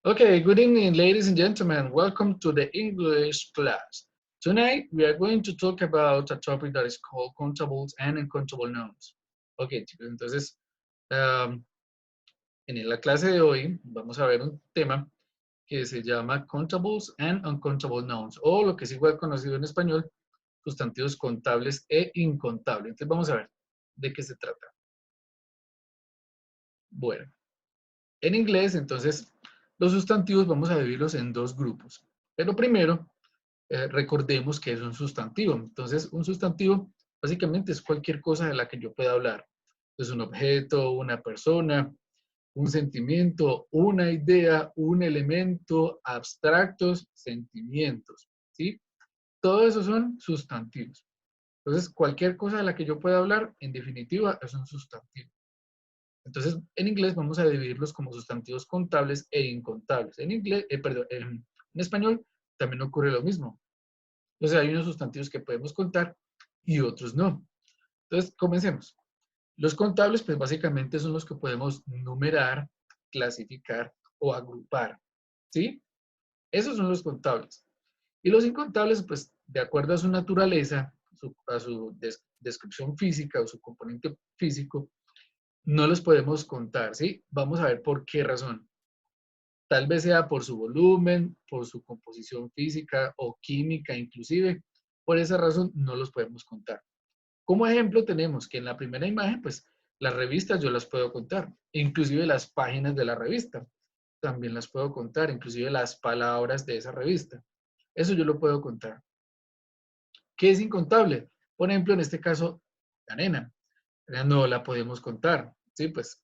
Okay, good evening, ladies and gentlemen. Welcome to the English class. Tonight, we are going to talk about a topic that is called countables and uncountable nouns. Okay, chicos, entonces, um, en la clase de hoy vamos a ver un tema que se llama countables and uncountable nouns, o lo que es igual conocido en español, sustantivos contables e incontables. Entonces, vamos a ver de qué se trata. Bueno, en inglés, entonces, los sustantivos vamos a dividirlos en dos grupos. Pero primero, recordemos que es un sustantivo. Entonces, un sustantivo básicamente es cualquier cosa de la que yo pueda hablar. Es un objeto, una persona, un sentimiento, una idea, un elemento, abstractos, sentimientos, ¿sí? Todo eso son sustantivos. Entonces, cualquier cosa de la que yo pueda hablar, en definitiva, es un sustantivo. Entonces, en inglés vamos a dividirlos como sustantivos contables e incontables. En inglés, perdón, en español también ocurre lo mismo. Entonces hay unos sustantivos que podemos contar y otros no. Entonces, comencemos. Los contables, pues básicamente son los que podemos numerar, clasificar o agrupar. ¿Sí? Esos son los contables. Y los incontables, pues de acuerdo a su naturaleza, a su descripción física o su componente físico, no los podemos contar. ¿Sí? Vamos a ver por qué razón. Tal vez sea por su volumen, por su composición física o química inclusive. Por esa razón no los podemos contar. Como ejemplo tenemos que en la primera imagen, pues las revistas yo las puedo contar, inclusive las páginas de la revista, también las puedo contar, inclusive las palabras de esa revista. Eso yo lo puedo contar. ¿Qué es incontable? Por ejemplo, en este caso, la nena. No la podemos contar, ¿sí? Pues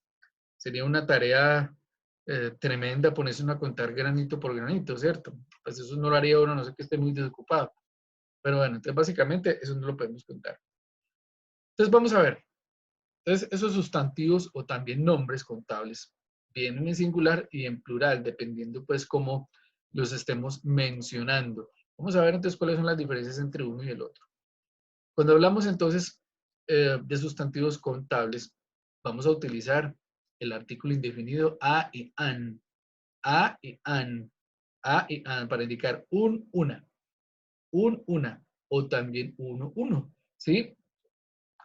sería una tarea tremenda ponerse uno a contar granito por granito, ¿cierto? Pues eso no lo haría uno, no sé que esté muy desocupado. Pero bueno, entonces básicamente eso no lo podemos contar. Entonces vamos a ver. Entonces esos sustantivos o también nombres contables vienen en singular y en plural, dependiendo pues cómo los estemos mencionando. Vamos a ver entonces cuáles son las diferencias entre uno y el otro. Cuando hablamos entonces de sustantivos contables, vamos a utilizar el artículo indefinido a y an. A y an. A y an para indicar una, o también uno, ¿sí?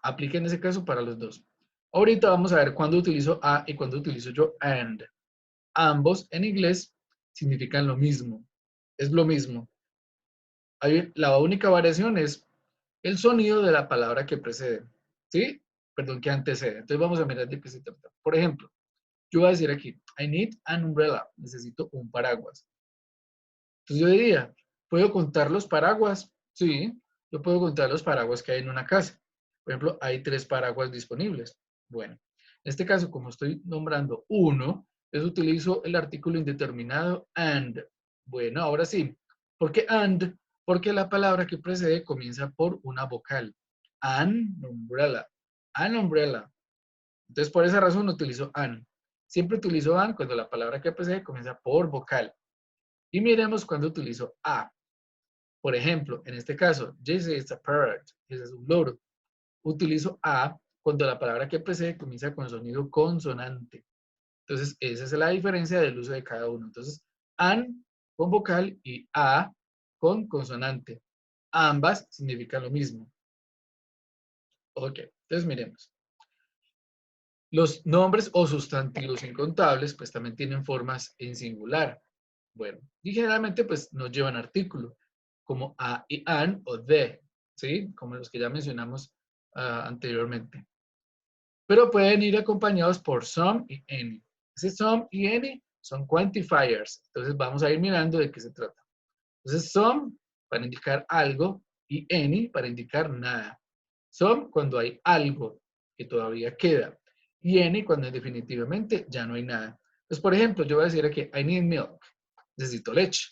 Aplica en ese caso para los dos. Ahorita vamos a ver cuándo utilizo a y cuándo utilizo yo and. Ambos en inglés significan lo mismo. Es lo mismo. La única variación es el sonido de la palabra que precede. ¿Sí? Perdón, que antecede. Entonces vamos a mirar de qué se trata. Por ejemplo, yo voy a decir aquí, I need an umbrella. Necesito un paraguas. Entonces yo diría, ¿puedo contar los paraguas? Sí, yo puedo contar los paraguas que hay en una casa. Por ejemplo, hay 3 paraguas disponibles. Bueno, en este caso, como estoy nombrando uno, entonces utilizo el artículo indeterminado and. Bueno, ahora sí. ¿Por qué and? Porque la palabra que precede comienza por una vocal. An umbrella. An umbrella. Entonces, por esa razón utilizo an. Siempre utilizo an cuando la palabra que precede comienza por vocal. Y miremos cuando utilizo a. Por ejemplo, en este caso, Jesse is a parrot. Ese es un loro. Utilizo a cuando la palabra que precede comienza con sonido consonante. Entonces, esa es la diferencia del uso de cada uno. Entonces, an con vocal y a con consonante. Ambas significan lo mismo. Ok, entonces miremos. Los nombres o sustantivos incontables, pues también tienen formas en singular. Bueno, y generalmente pues nos llevan artículo, como a y an o de, ¿sí? Como los que ya mencionamos anteriormente. Pero pueden ir acompañados por some y any. Ese some y any son quantifiers. Entonces vamos a ir mirando de qué se trata. Entonces some para indicar algo y any para indicar nada. Some cuando hay algo que todavía queda y any cuando definitivamente ya no hay nada. Entonces, por ejemplo, yo voy a decir aquí, I need milk. Necesito leche.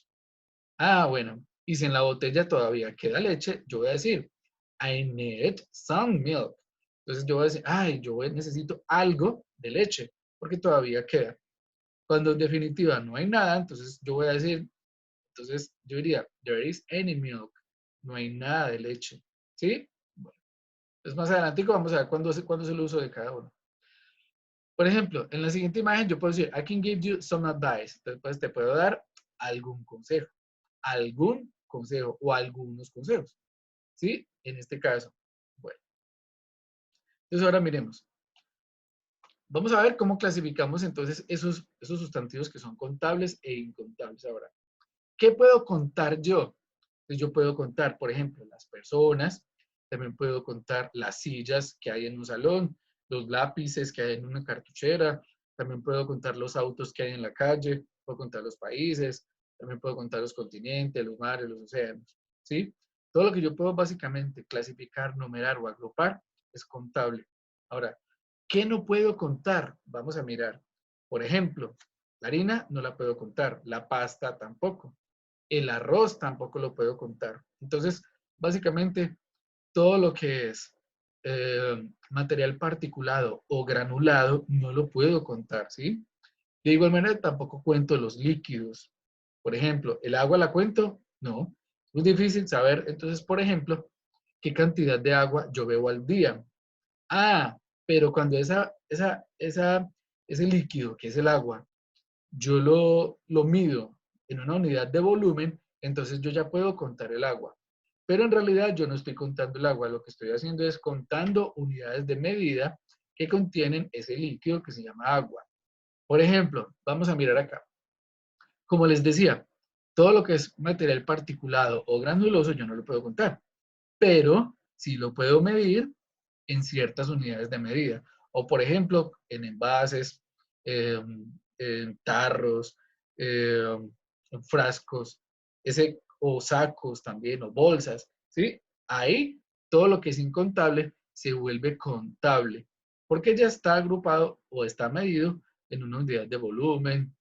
Ah, bueno. Y si en la botella todavía queda leche, yo voy a decir, I need some milk. Entonces yo voy a decir, ay, necesito algo de leche, porque todavía queda. Cuando en definitiva no hay nada, entonces yo voy a decir, entonces yo diría, there is any milk. No hay nada de leche. ¿Sí? Bueno, pues más adelante vamos a ver cuándo es el uso de cada uno. Por ejemplo, en la siguiente imagen yo puedo decir, I can give you some advice. Entonces, pues, te puedo dar algún consejo o algunos consejos. ¿Sí? En este caso. Bueno, entonces ahora miremos. Vamos a ver cómo clasificamos entonces esos sustantivos que son contables e incontables ahora. ¿Qué puedo contar yo? Entonces yo puedo contar, por ejemplo, las personas, también puedo contar las sillas que hay en un salón, los lápices que hay en una cartuchera, también puedo contar los autos que hay en la calle, puedo contar los países, también puedo contar los continentes, los mares, los océanos, ¿sí? Todo lo que yo puedo básicamente clasificar, numerar o agrupar es contable. Ahora, ¿qué no puedo contar? Vamos a mirar. Por ejemplo, la harina no la puedo contar, la pasta tampoco. El arroz tampoco lo puedo contar. Entonces, básicamente, todo lo que es material particulado o granulado no lo puedo contar, ¿sí? De igual manera, tampoco cuento los líquidos. Por ejemplo, ¿el agua la cuento? No. Es muy difícil saber, entonces, por ejemplo, qué cantidad de agua yo bebo al día. Ah, pero cuando ese líquido, que es el agua, yo lo mido en una unidad de volumen, entonces yo ya puedo contar el agua. Pero en realidad yo no estoy contando el agua, lo que estoy haciendo es contando unidades de medida que contienen ese líquido que se llama agua. Por ejemplo, vamos a mirar acá. Como les decía, todo lo que es material particulado o granuloso yo no lo puedo contar, pero sí lo puedo medir en ciertas unidades de medida. O por ejemplo, en envases, en tarros, en frascos, o sacos también, o bolsas, ¿sí? Ahí todo lo que es incontable se vuelve contable, porque ya está agrupado o está medido en una unidad de volumen,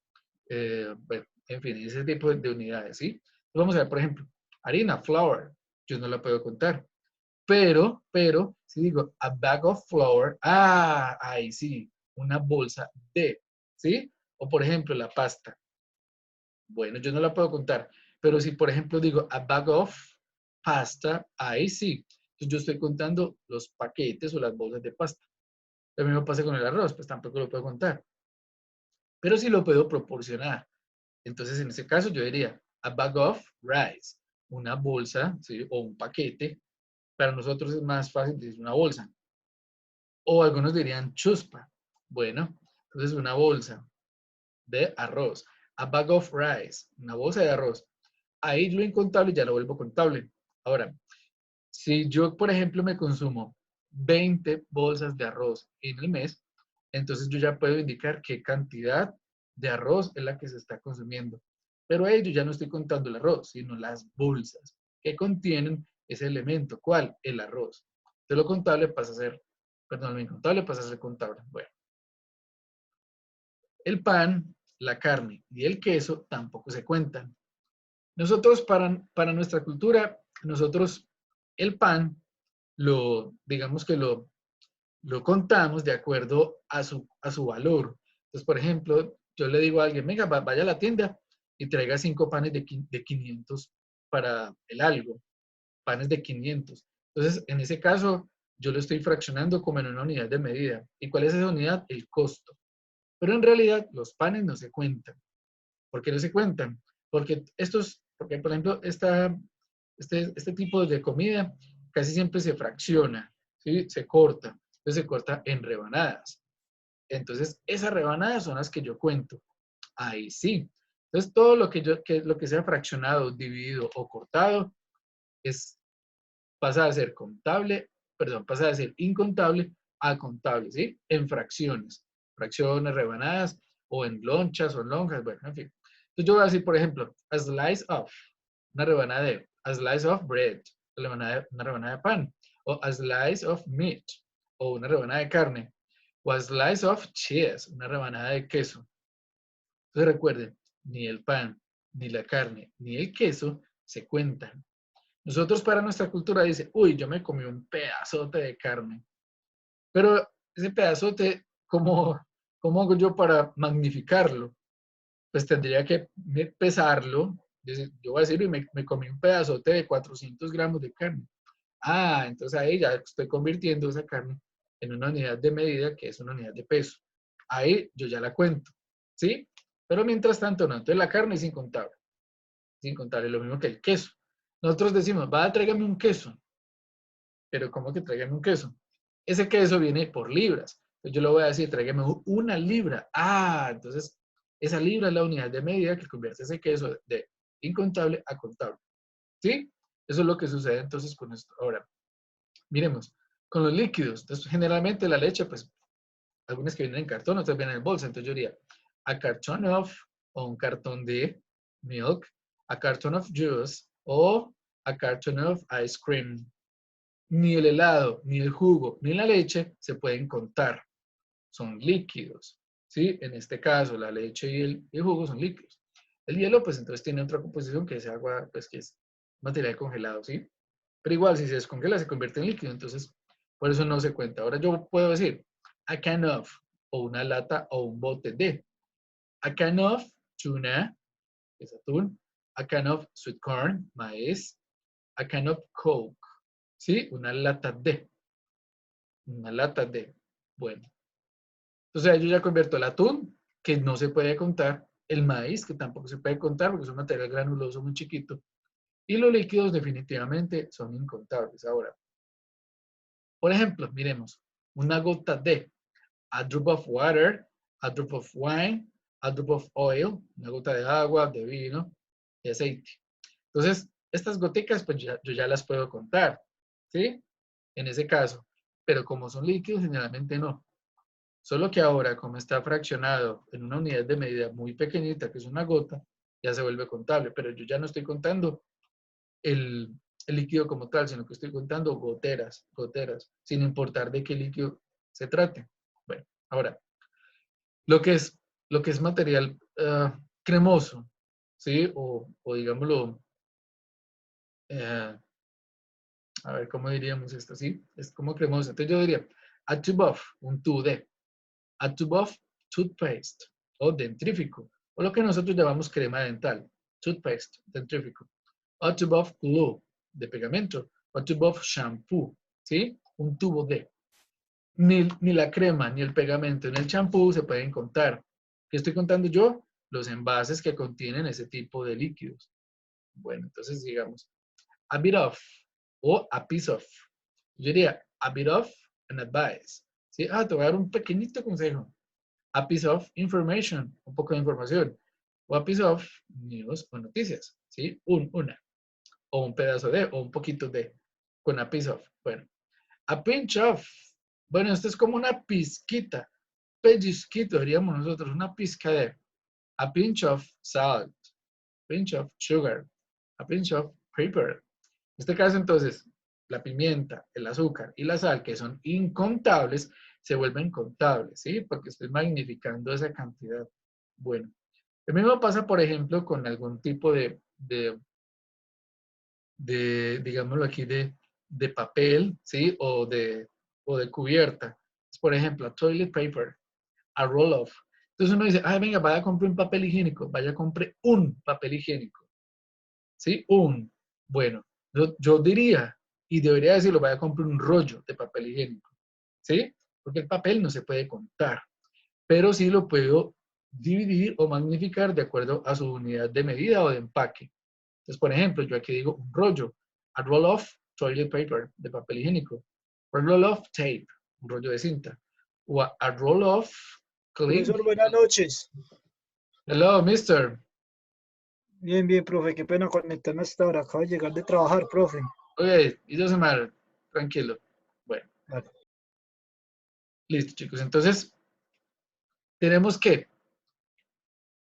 bueno, en fin, ese tipo de unidades, ¿sí? Vamos a ver, por ejemplo, harina, flour, yo no la puedo contar. Pero, si digo a bag of flour, ahí sí, una bolsa de, ¿sí? O por ejemplo, la pasta. Bueno, yo no la puedo contar, pero si por ejemplo digo a bag of pasta, ahí sí. Entonces yo estoy contando los paquetes o las bolsas de pasta. Lo mismo pasa con el arroz, pues tampoco lo puedo contar, pero sí lo puedo proporcionar. Entonces, en ese caso, yo diría a bag of rice, una bolsa, ¿sí? O un paquete. Para nosotros es más fácil decir una bolsa. O algunos dirían chuspa. Bueno, entonces una bolsa de arroz. A bag of rice, una bolsa de arroz. Ahí lo incontable ya lo vuelvo contable. Ahora, si yo, por ejemplo, me consumo 20 bolsas de arroz en el mes, entonces yo ya puedo indicar qué cantidad de arroz es la que se está consumiendo. Pero ahí yo ya no estoy contando el arroz, sino las bolsas que contienen ese elemento. ¿Cuál? El arroz. De lo contable pasa a ser, perdón, lo incontable pasa a ser contable. Bueno, el pan, la carne y el queso tampoco se cuentan. Nosotros, para nuestra cultura, nosotros el pan digamos que lo contamos de acuerdo a su valor. Entonces, por ejemplo, yo le digo a alguien, venga, vaya a la tienda y traiga 5 panes de 500 para el algo, panes de 500. Entonces, en ese caso, yo lo estoy fraccionando como en una unidad de medida. ¿Y cuál es esa unidad? El costo. Pero en realidad, los panes no se cuentan. ¿Por qué no se cuentan? Porque por ejemplo, este tipo de comida casi siempre se fracciona, ¿sí? Se corta. Entonces se corta en rebanadas. Entonces, esas rebanadas son las que yo cuento. Ahí sí. Entonces, todo lo que sea fraccionado, dividido o cortado, es, pasa a ser contable, perdón, pasa a ser incontable a contable, ¿sí? En fracciones. Fracciones, rebanadas, o en lonchas o en lonjas, bueno, en fin. Entonces, yo voy a decir, por ejemplo, a slice of, una rebanada de, a slice of bread, una rebanada de pan, o a slice of meat, o una rebanada de carne, o a slice of cheese, una rebanada de queso. Entonces recuerden, ni el pan, ni la carne, ni el queso se cuentan. Nosotros para nuestra cultura dice, uy, yo me comí un pedazote de carne, pero ese pedazote, ¿cómo hago yo para magnificarlo? Pues tendría que pesarlo. Yo voy a decir, me comí un pedazote de 400 gramos de carne. Ah, entonces ahí ya estoy convirtiendo esa carne en una unidad de medida que es una unidad de peso. ahí yo ya la cuento, ¿sí? Pero mientras tanto no. Entonces la carne es incontable. Es incontable, lo mismo que el queso. Nosotros decimos, va, tráigame un queso. Pero ¿cómo que tráigame un queso? Ese queso viene por libras. Entonces yo le voy a decir, tráigame una libra. Ah, entonces esa libra es la unidad de medida que convierte ese queso de incontable a contable. ¿Sí? Eso es lo que sucede entonces con esto. Ahora, miremos, con los líquidos. Entonces, generalmente la leche, pues, algunas que vienen en cartón, otras vienen en bolsa. Entonces yo diría, a carton of, o un cartón de milk, a carton of juice, o a carton of ice cream. Ni el helado, ni el jugo, ni la leche se pueden contar. Son líquidos. ¿Sí? En este caso, la leche y el jugo son líquidos. El hielo, pues entonces tiene otra composición que es agua, pues que es material congelado, ¿sí? Pero igual, si se descongela, se convierte en líquido, entonces por eso no se cuenta. Ahora yo puedo decir a can of, o una lata o un bote de. A can of tuna, que es atún. A can of sweet corn, maíz. A can of coke, ¿sí? Una lata de. Una lata de. Bueno, entonces yo ya convierto el atún, que no se puede contar, el maíz, que tampoco se puede contar porque es un material granuloso muy chiquito, y los líquidos definitivamente son incontables. Ahora, por ejemplo, miremos, una gota de, a drop of water, a drop of wine, a drop of oil, una gota de agua, de vino, de aceite. Entonces, estas goticas, pues yo ya las puedo contar, ¿sí? En ese caso. Pero como son líquidos, generalmente no. Solo que ahora, como está fraccionado en una unidad de medida muy pequeñita, que es una gota, ya se vuelve contable. Pero yo ya no estoy contando el líquido como tal, sino que estoy contando goteras, goteras, sin importar de qué líquido se trate. Bueno, ahora, lo que es, lo que es material cremoso, ¿sí? O digámoslo, eh, a ver, ¿cómo diríamos esto? ¿Sí? Es como cremoso. Entonces yo diría, a tube of, un tubo de, a tube of toothpaste, o dentrífico, o lo que nosotros llamamos crema dental, toothpaste, dentrífico. A tube of glue, de pegamento, a tube of shampoo, ¿sí? Un tubo de. Ni la crema, ni el pegamento, ni el champú se pueden contar. ¿Qué estoy contando yo? Los envases que contienen ese tipo de líquidos. Bueno, entonces digamos, a bit of o a piece of. Yo diría a bit of an advice. ¿Sí? Ah, te voy a dar un pequeñito consejo. A piece of information, un poco de información. O a piece of news o noticias. ¿Sí? Una. O un pedazo de, o un poquito de. Con a piece of. Bueno, a pinch of. Bueno, esto es como una pizquita. Pellizquito, diríamos nosotros. Una pizca de. A pinch of salt. Pinch of sugar. A pinch of pepper. En este caso, entonces, la pimienta, el azúcar y la sal, que son incontables, se vuelven contables, ¿sí? Porque estoy magnificando esa cantidad. Bueno, lo mismo pasa, por ejemplo, con algún tipo digámoslo aquí, de papel, ¿sí? O de cubierta. Por ejemplo, toilet paper, a roll of. Entonces uno dice, ay, venga, vaya a comprar un papel higiénico, vaya a comprar un papel higiénico. ¿Sí? Bueno, yo diría, y debería decirlo, vaya a comprar un rollo de papel higiénico. ¿Sí? Porque el papel no se puede contar, pero sí lo puedo dividir o magnificar de acuerdo a su unidad de medida o de empaque. Entonces, por ejemplo, yo aquí digo un rollo, a roll of toilet paper, de papel higiénico, a roll of tape, un rollo de cinta, o a roll of clean. Profesor, buenas noches. Hello, mister. Bien, bien, profe, qué pena conectarme hasta ahora. Acabo de llegar de trabajar, profe. Okay, it doesn't matter. Tranquilo. Bueno, Vale. listo, chicos. Entonces, tenemos que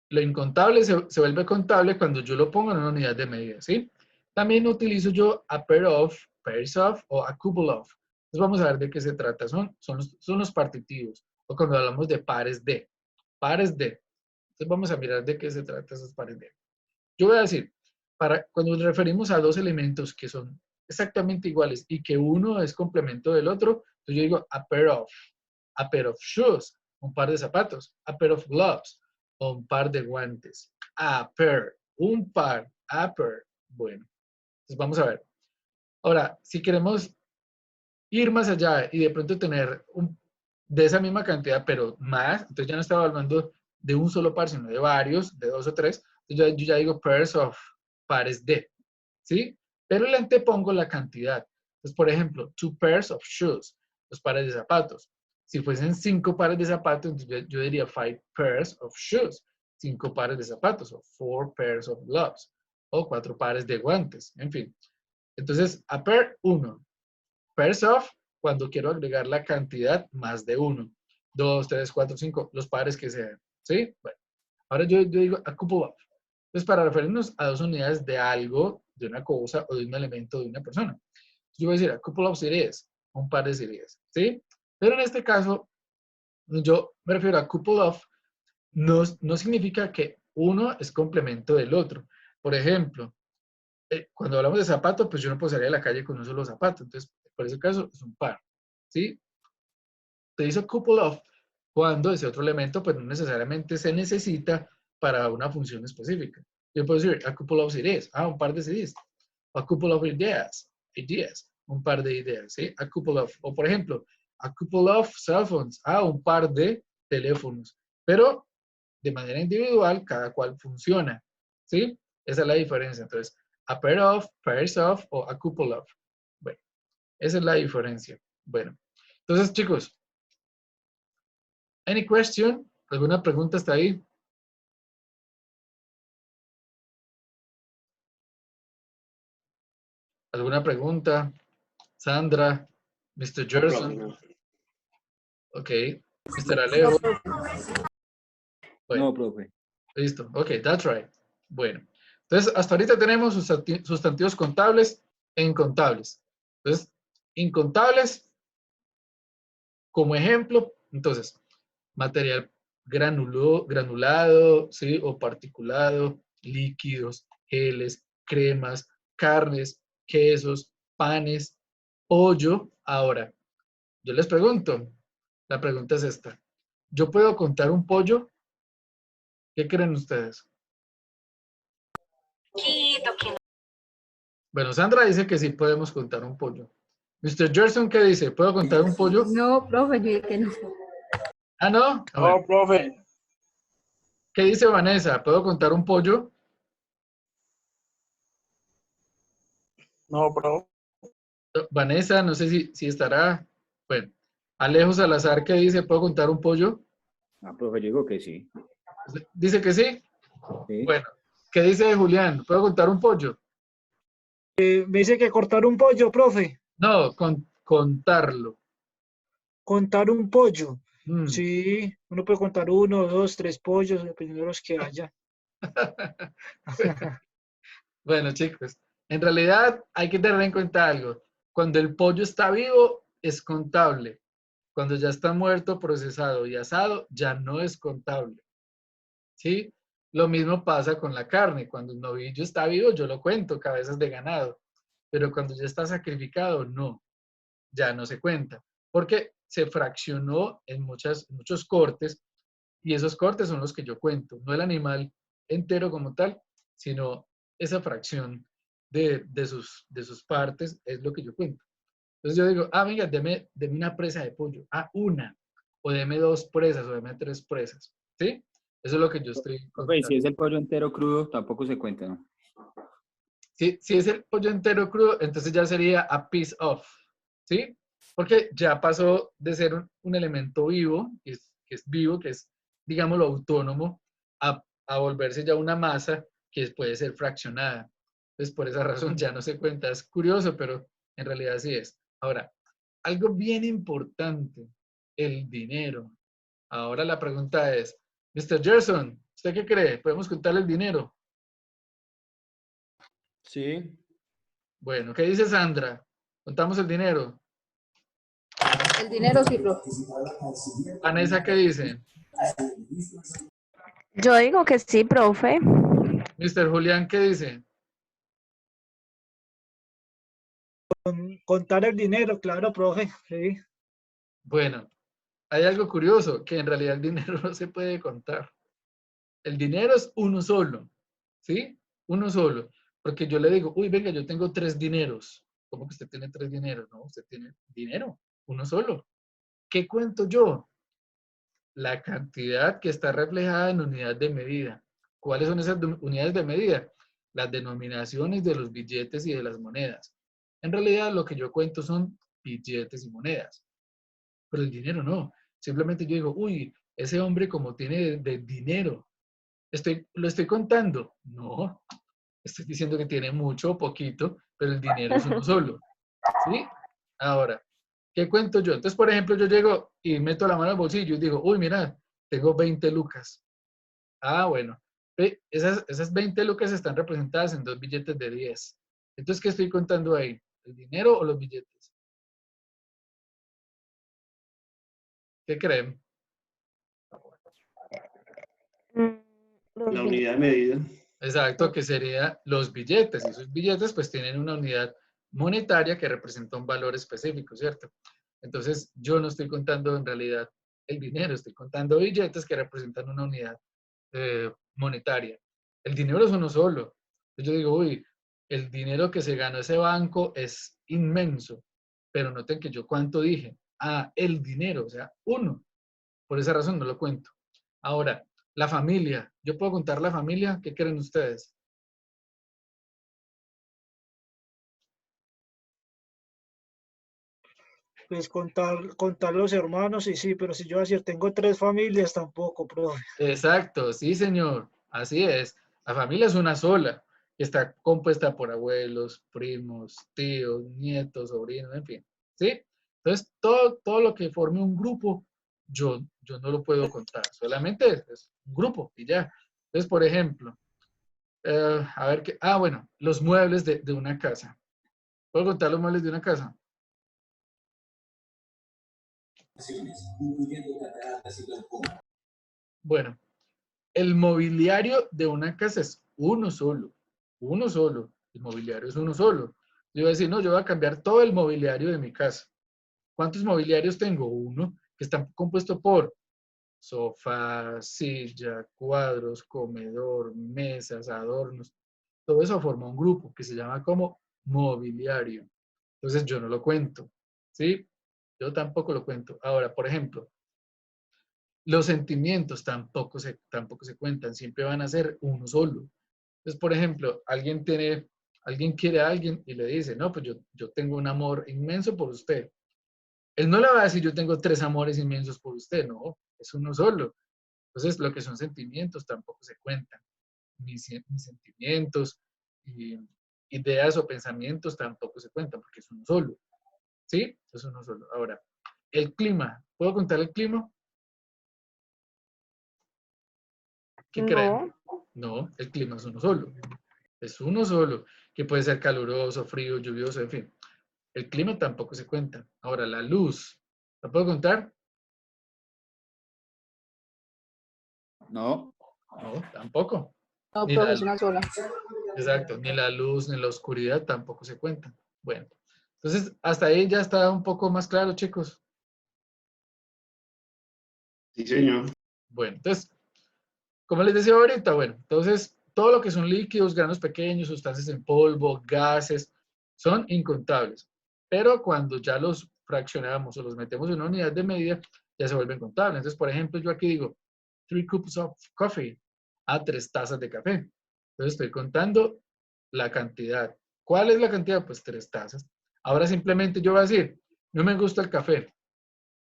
lo incontable se vuelve contable cuando yo lo pongo en una unidad de medida, ¿sí? También utilizo yo a pair of, pairs of o a couple of. Entonces vamos a ver de qué se trata. Son los partitivos o cuando hablamos de pares de. Pares de. Entonces vamos a mirar de qué se trata esos pares de. Yo voy a decir, cuando nos referimos a dos elementos que son exactamente iguales y que uno es complemento del otro, entonces yo digo a pair of shoes, un par de zapatos, a pair of gloves, o un par de guantes, a pair, un par, a pair. Bueno, entonces vamos a ver. Ahora, si queremos ir más allá y de pronto tener de esa misma cantidad, pero más, entonces ya no estaba hablando de un solo par, sino de varios, de 2 o 3, entonces yo ya digo pairs of, pares de, ¿sí? Pero le antepongo la cantidad. Entonces, por ejemplo, 2 pairs of shoes, los pares de zapatos. Si fuesen 5 pares de zapatos, entonces yo diría 5 pairs of shoes, 5 pares de zapatos, o 4 pairs of gloves, o 4 pares de guantes, en fin. Entonces, a pair, 1. Pairs of, cuando quiero agregar la cantidad más de 1. 2, 3, 4, 5, los pares que sean, ¿sí? Bueno, ahora yo digo a couple of. Entonces, para referirnos a 2 unidades de algo, de una cosa, o de un elemento, de una persona. Yo voy a decir a couple of series, un par de series, ¿sí? Pero en este caso, yo me refiero a couple of, no significa que uno es complemento del otro. Por ejemplo, cuando hablamos de zapatos, pues yo no puedo salir a la calle con un solo zapato. Entonces, por ese caso, es un par, ¿sí? Te dice couple of cuando ese otro elemento, pues no necesariamente se necesita para una función específica. Yo puedo decir a couple of CDs, un par de CDs. A couple of ideas, un par de ideas, ¿sí? A couple of, o por ejemplo, a couple of cell phones, un par de teléfonos. Pero de manera individual, cada cual funciona, ¿sí? Esa es la diferencia. Entonces, a pair of, pairs of o a couple of. Bueno, esa es la diferencia. Bueno, entonces, chicos, any question? ¿Alguna pregunta hasta ahí? ¿Alguna pregunta? Sandra, Mr. Gerson, ok, Mr. Alejo, bueno, No, profe. listo, ok, that's right. Bueno, entonces hasta ahorita tenemos sustantivos contables e incontables. Entonces, incontables, como ejemplo, entonces, material granulado, ¿sí? O particulado, líquidos, geles, cremas, carnes, quesos, panes, pollo. Ahora, yo les pregunto, la pregunta es esta. ¿Yo puedo contar un pollo? ¿Qué creen ustedes? Bueno, Sandra dice que sí podemos contar un pollo. Mr. Gerson, ¿qué dice? ¿Puedo contar un pollo? No, profe, yo dije que no. Ah, ¿no? Bueno. No, profe. ¿Qué dice Vanessa? ¿Puedo contar un pollo? No, profe. Vanessa, no sé si estará. Bueno, Alejo Salazar, ¿qué dice? ¿Puedo contar un pollo? Profe, yo digo que sí. ¿Dice que sí? Sí. Bueno, ¿qué dice Julián? ¿Puedo contar un pollo? Me dice que cortar un pollo, profe. No, contarlo. Contar un pollo. Mm. Sí, uno puede contar 1, 2, 3 pollos, dependiendo de los que haya. Bueno, chicos, en realidad hay que tener en cuenta algo. Cuando el pollo está vivo, es contable. Cuando ya está muerto, procesado y asado, ya no es contable. ¿Sí? Lo mismo pasa con la carne. Cuando un novillo está vivo, yo lo cuento, cabezas de ganado. Pero cuando ya está sacrificado, no, ya no se cuenta. Porque se fraccionó en muchos cortes y esos cortes son los que yo cuento. No el animal entero como tal, sino esa fracción de sus partes es lo que yo cuento. Entonces yo digo, venga, deme una presa de pollo. Una. O deme 2 presas o deme 3 presas. ¿Sí? Eso es lo que yo estoy Profe, y contando. si es el pollo entero crudo, tampoco se cuenta, ¿no? Si es el pollo entero crudo, entonces ya sería a piece of. ¿Sí? Porque ya pasó de ser un elemento vivo, que es vivo, que es, digámoslo, autónomo, a volverse ya una masa que puede ser fraccionada. Entonces, por esa razón ya no se cuenta. Es curioso, pero en realidad sí es. Ahora, algo bien importante, el dinero. Ahora la pregunta es, Mr. Gerson, ¿usted qué cree? ¿Podemos contar el dinero? Sí. Bueno, ¿qué dice Sandra? ¿Contamos el dinero? El dinero sí, profe. Vanessa, ¿qué dice? Yo digo que sí, profe. Mr. Julián, ¿qué dice? Contar el dinero, claro, profe. Sí. Bueno, hay algo curioso, que en realidad el dinero no se puede contar. El dinero es uno solo, ¿sí? Uno solo. Porque yo le digo, uy, venga, yo tengo 3 dineros. ¿Cómo que usted tiene 3 dineros? No, usted tiene dinero, uno solo. ¿Qué cuento yo? La cantidad que está reflejada en unidad de medida. ¿Cuáles son esas unidades de medida? Las denominaciones de los billetes y de las monedas. En realidad lo que yo cuento son billetes y monedas. Pero el dinero no. Simplemente yo digo, uy, ese hombre como tiene de dinero, ¿lo estoy contando? No, estoy diciendo que tiene mucho o poquito, pero el dinero es uno solo. ¿Sí? Ahora, ¿qué cuento yo? Entonces, por ejemplo, yo llego y meto la mano al bolsillo y digo, uy, mira, tengo 20 lucas. Ah, bueno. Esas 20 lucas están representadas en 2 billetes de 10. Entonces, ¿qué estoy contando ahí? ¿El dinero o los billetes? ¿Qué creen? Mm, los La billetes. unidad de medida. Exacto, que sería los billetes. Y esos billetes pues tienen una unidad monetaria que representa un valor específico, ¿cierto? Entonces, yo no estoy contando en realidad el dinero, estoy contando billetes que representan una unidad monetaria. El dinero es uno solo. Yo digo, uy, el dinero que se ganó ese banco es inmenso, pero noten que yo cuánto dije. Ah, el dinero, o sea, uno. Por esa razón no lo cuento. Ahora, la familia. ¿Yo puedo contar la familia? ¿Qué creen ustedes? Pues contar los hermanos y sí, pero si yo decir tengo 3 familias tampoco, profe. Exacto, sí, señor. Así es. La familia es una sola, que está compuesta por abuelos, primos, tíos, nietos, sobrinos, en fin. ¿Sí? Entonces, todo lo que forme un grupo, yo no lo puedo contar. Solamente es un grupo y ya. Entonces, por ejemplo, a ver qué. Ah, bueno, los muebles de una casa. ¿Puedo contar los muebles de una casa? Bueno, el mobiliario de una casa es uno solo. Uno solo. El mobiliario es uno solo. Yo voy a decir, no, yo voy a cambiar todo el mobiliario de mi casa. ¿Cuántos mobiliarios tengo? Uno, que está compuesto por sofá, silla, cuadros, comedor, mesas, adornos. Todo eso forma un grupo que se llama como mobiliario. Entonces yo no lo cuento. ¿Sí? Yo tampoco lo cuento. Ahora, por ejemplo, los sentimientos tampoco se cuentan, siempre van a ser uno solo. Entonces, por ejemplo, alguien quiere a alguien y le dice, no, pues yo tengo un amor inmenso por usted. Él no le va a decir, yo tengo 3 amores inmensos por usted, no, es uno solo. Entonces, lo que son sentimientos tampoco se cuentan. Mis sentimientos, y ideas o pensamientos tampoco se cuentan porque es uno solo. ¿Sí? Es uno solo. Ahora, el clima. ¿Puedo contar el clima? ¿Qué creen? No, No, el clima es uno solo. Es uno solo, que puede ser caluroso, frío, lluvioso, en fin. El clima tampoco se cuenta. Ahora, la luz. ¿La puedo contar? No. No, tampoco. No, Ni profe, la, es una sola. exacto, ni la luz ni la oscuridad tampoco se cuentan. Bueno, entonces hasta ahí ya está un poco más claro, chicos. Sí, señor. Bueno, entonces, como les decía ahorita, bueno, entonces todo lo que son líquidos, granos pequeños, sustancias en polvo, gases, son incontables. Pero cuando ya los fraccionamos o los metemos en una unidad de medida, ya se vuelven contables. Entonces, por ejemplo, yo aquí digo 3 cups of coffee, a 3 tazas de café. Entonces estoy contando la cantidad. ¿Cuál es la cantidad? Pues 3 tazas. Ahora simplemente yo voy a decir, no me gusta el café.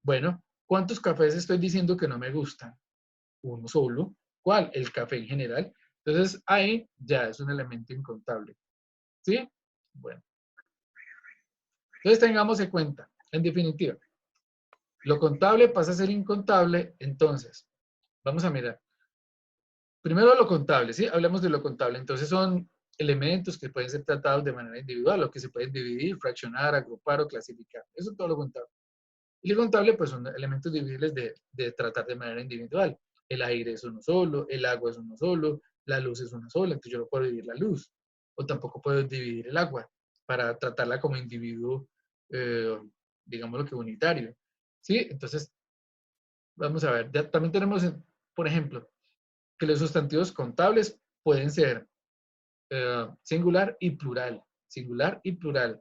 Bueno, ¿cuántos cafés estoy diciendo que no me gustan? Uno solo. ¿Cuál? El café en general. Entonces ahí ya es un elemento incontable. ¿Sí? Bueno. Entonces tengamos en cuenta, en definitiva, lo contable pasa a ser incontable, entonces, vamos a mirar. Primero lo contable, ¿sí? Hablamos de lo contable. Entonces son elementos que pueden ser tratados de manera individual o que se pueden dividir, fraccionar, agrupar o clasificar. Eso es todo lo contable. Y lo contable, pues son elementos divisibles de tratar de manera individual. El aire es uno solo, el agua es uno solo, la luz es una sola, entonces yo no puedo dividir la luz. O tampoco puedo dividir el agua para tratarla como individuo, eh, digamos lo que unitario. ¿Sí? Entonces, vamos a ver. También tenemos, por ejemplo, que los sustantivos contables pueden ser singular y plural. Singular y plural.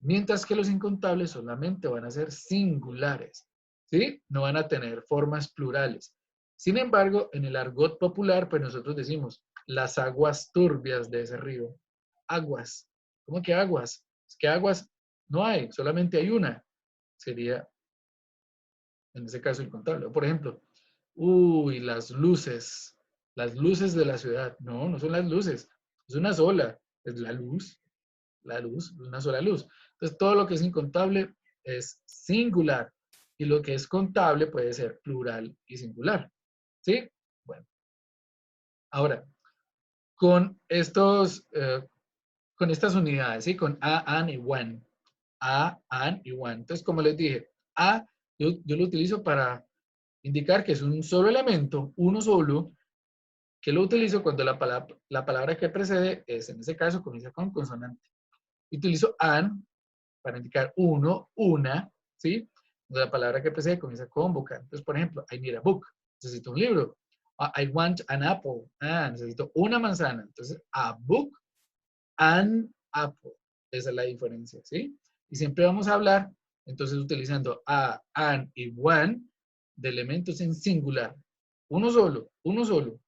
Mientras que los incontables solamente van a ser singulares. ¿sí? No van a tener formas plurales. Sin embargo, en el argot popular, pues nosotros decimos las aguas turbias de ese río. Aguas. ¿Cómo que aguas? Es que aguas no hay, solamente hay una. Sería, en ese caso, el contable. Por ejemplo, uy, las luces de la ciudad. No, no son las luces, es una sola, es la luz, una sola luz. Entonces, todo lo que es incontable es singular y lo que es contable puede ser plural y singular. ¿Sí? Bueno, ahora, con con estas unidades, ¿sí? Con a, an y when. A, an y when. Entonces, como les dije, a, yo lo utilizo para indicar que es un solo elemento, uno solo, que lo utilizo cuando la palabra que precede es, en ese caso, comienza con consonante. Utilizo an para indicar uno, una, ¿sí? Cuando la palabra que precede comienza con vocal. Entonces, por ejemplo, I need a book. Necesito un libro. I want an apple. Necesito una manzana. Entonces, a book, an apple. Esa es la diferencia, ¿sí? Y siempre vamos a hablar, entonces, utilizando a, an y one de elementos en singular. Uno solo, uno solo.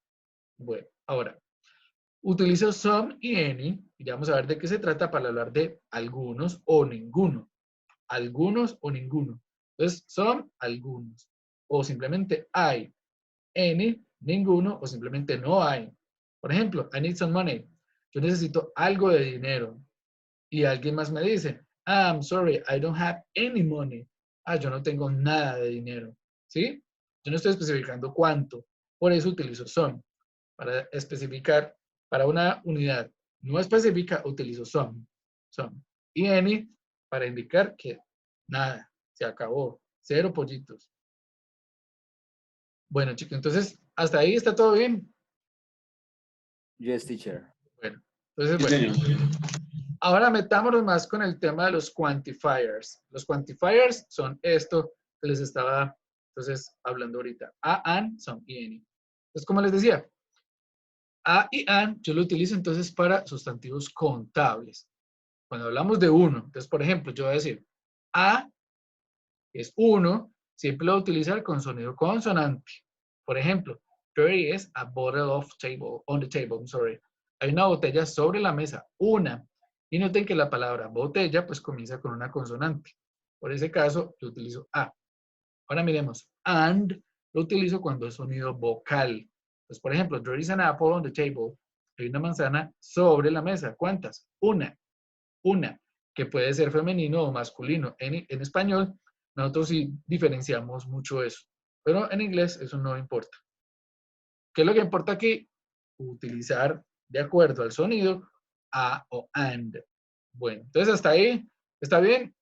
Bueno, ahora, utilizo some y any, y ya vamos a ver de qué se trata para hablar de algunos o ninguno. Algunos o ninguno. Entonces, some, algunos. O simplemente hay. Any, ninguno, o simplemente no hay. Por ejemplo, I need some money. Yo necesito algo de dinero. Y alguien más me dice, I'm sorry, I don't have any money. Yo no tengo nada de dinero. ¿Sí? Yo no estoy especificando cuánto. Por eso utilizo some. Para especificar, para una unidad no específica, utilizo some. Some. Y any para indicar que nada, se acabó. Cero pollitos. Bueno, chicos, entonces, hasta ahí está todo bien. Yes, teacher. Bueno, entonces, Sí, bueno. señor. Ahora metámonos más con el tema de los quantifiers. Los quantifiers son esto que les estaba entonces hablando ahorita. A, an, some y any. Entonces, como les decía, a y an yo lo utilizo entonces para sustantivos contables. Cuando hablamos de uno, entonces, por ejemplo, yo voy a decir a es uno, siempre lo voy a utilizar con sonido consonante. Por ejemplo, there is a bottle of table, on the table, I'm sorry. Hay una botella sobre la mesa, una. Y noten que la palabra botella pues comienza con una consonante. Por ese caso, yo utilizo a. Ahora miremos, and lo utilizo cuando es sonido vocal. Pues, por ejemplo, there is an apple on the table. Hay una manzana sobre la mesa. ¿Cuántas? Una, que puede ser femenino o masculino. En español, nosotros sí diferenciamos mucho eso. Pero en inglés eso no importa. ¿Qué es lo que importa aquí? Utilizar de acuerdo al sonido a o and. Bueno, entonces hasta ahí, ¿está bien?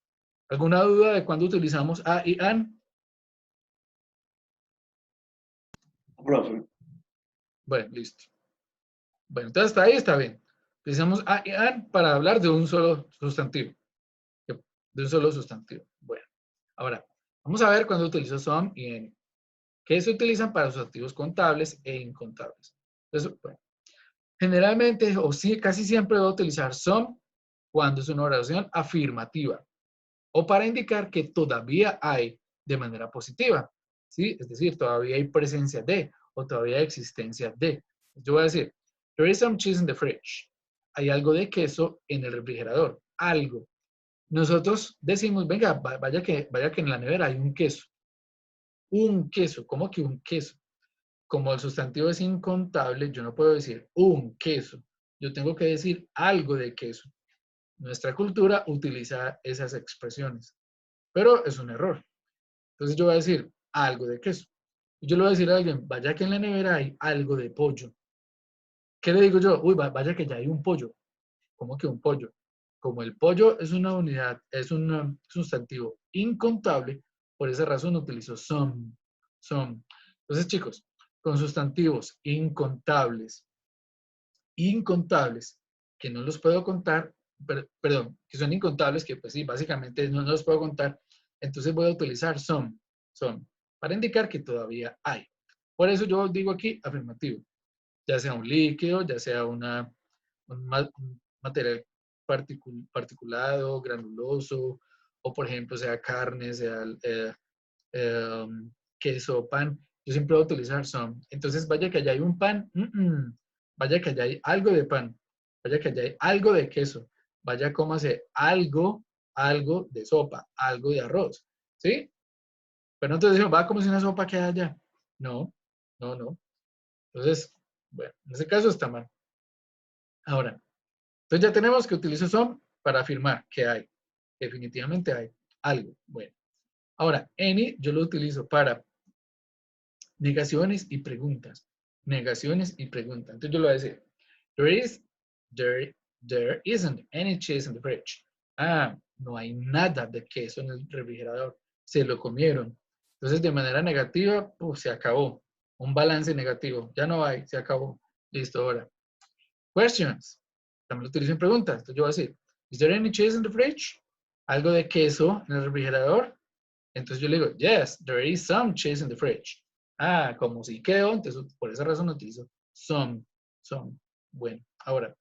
¿Alguna duda de cuándo utilizamos a y an? Profe. Bueno, listo. Bueno, entonces hasta ahí está bien. Utilizamos a y an para hablar de un solo sustantivo. De un solo sustantivo. Bueno, ahora, vamos a ver cuándo utilizo some y any, que se utilizan para sustantivos contables e incontables. Entonces, bueno, generalmente, o sí, casi siempre voy a utilizar some cuando es una oración afirmativa o para indicar que todavía hay de manera positiva, ¿sí? Es decir, todavía hay presencia de o todavía hay existencia de. Yo voy a decir, there is some cheese in the fridge. Hay algo de queso en el refrigerador, algo. Nosotros decimos, venga, vaya que en la nevera hay un queso. Un queso, ¿cómo que un queso? Como el sustantivo es incontable, yo no puedo decir un queso. Yo tengo que decir algo de queso. Nuestra cultura utiliza esas expresiones, pero es un error. Entonces yo voy a decir algo de queso. Y yo le voy a decir a alguien, vaya que en la nevera hay algo de pollo. ¿Qué le digo yo? Uy, vaya que ya hay un pollo. ¿Cómo que un pollo? Como el pollo es una unidad, es un sustantivo incontable, por esa razón utilizo some. Some. Entonces, chicos, con sustantivos incontables, que no los puedo contar, perdón, que son incontables, que pues sí, básicamente no los puedo contar, entonces voy a utilizar some, para indicar que todavía hay. Por eso yo digo aquí afirmativo, ya sea un líquido, ya sea un material particulado, granuloso, o por ejemplo sea carne, sea queso, pan, yo siempre voy a utilizar some. Entonces, vaya que allá hay un pan, vaya que allá hay algo de pan, vaya que allá hay algo de queso, vaya cómase algo de sopa, algo de arroz, ¿sí? Pero entonces decimos, va como si una sopa que hay allá. No, no. Entonces, bueno, en ese caso está mal. Ahora, entonces ya tenemos que utilizo some para afirmar que hay. Definitivamente hay algo. Bueno. Ahora, any yo lo utilizo para negaciones y preguntas. Negaciones y preguntas. Entonces yo lo voy a decir. There isn't any cheese in the fridge. Ah, no hay nada de queso en el refrigerador. Se lo comieron. Entonces, de manera negativa, pues se acabó. Un balance negativo. Ya no hay, se acabó. Listo, ahora. Questions. También lo utilizo en preguntas. Entonces yo voy a decir, is there any cheese in the fridge? ¿Algo de queso en el refrigerador? Entonces yo le digo, yes, there is some cheese in the fridge. Ah, como si quedó, entonces por esa razón utilizo some. Bueno, ahora,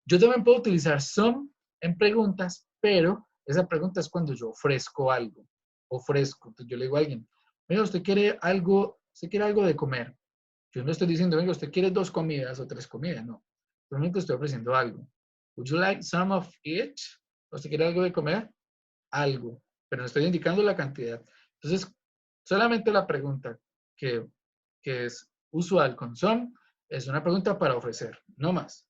yo también puedo utilizar some en preguntas, pero esa pregunta es cuando yo ofrezco algo. Ofrezco. Entonces yo le digo a alguien, venga, ¿usted quiere algo de comer? Yo no estoy diciendo, venga, ¿usted quiere 2 comidas o 3 comidas? No. Realmente estoy ofreciendo algo. Would you like some of it? ¿Usted quiere algo de comer? Algo. Pero no estoy indicando la cantidad. Entonces, solamente la pregunta que es usual con some es una pregunta para ofrecer. No más.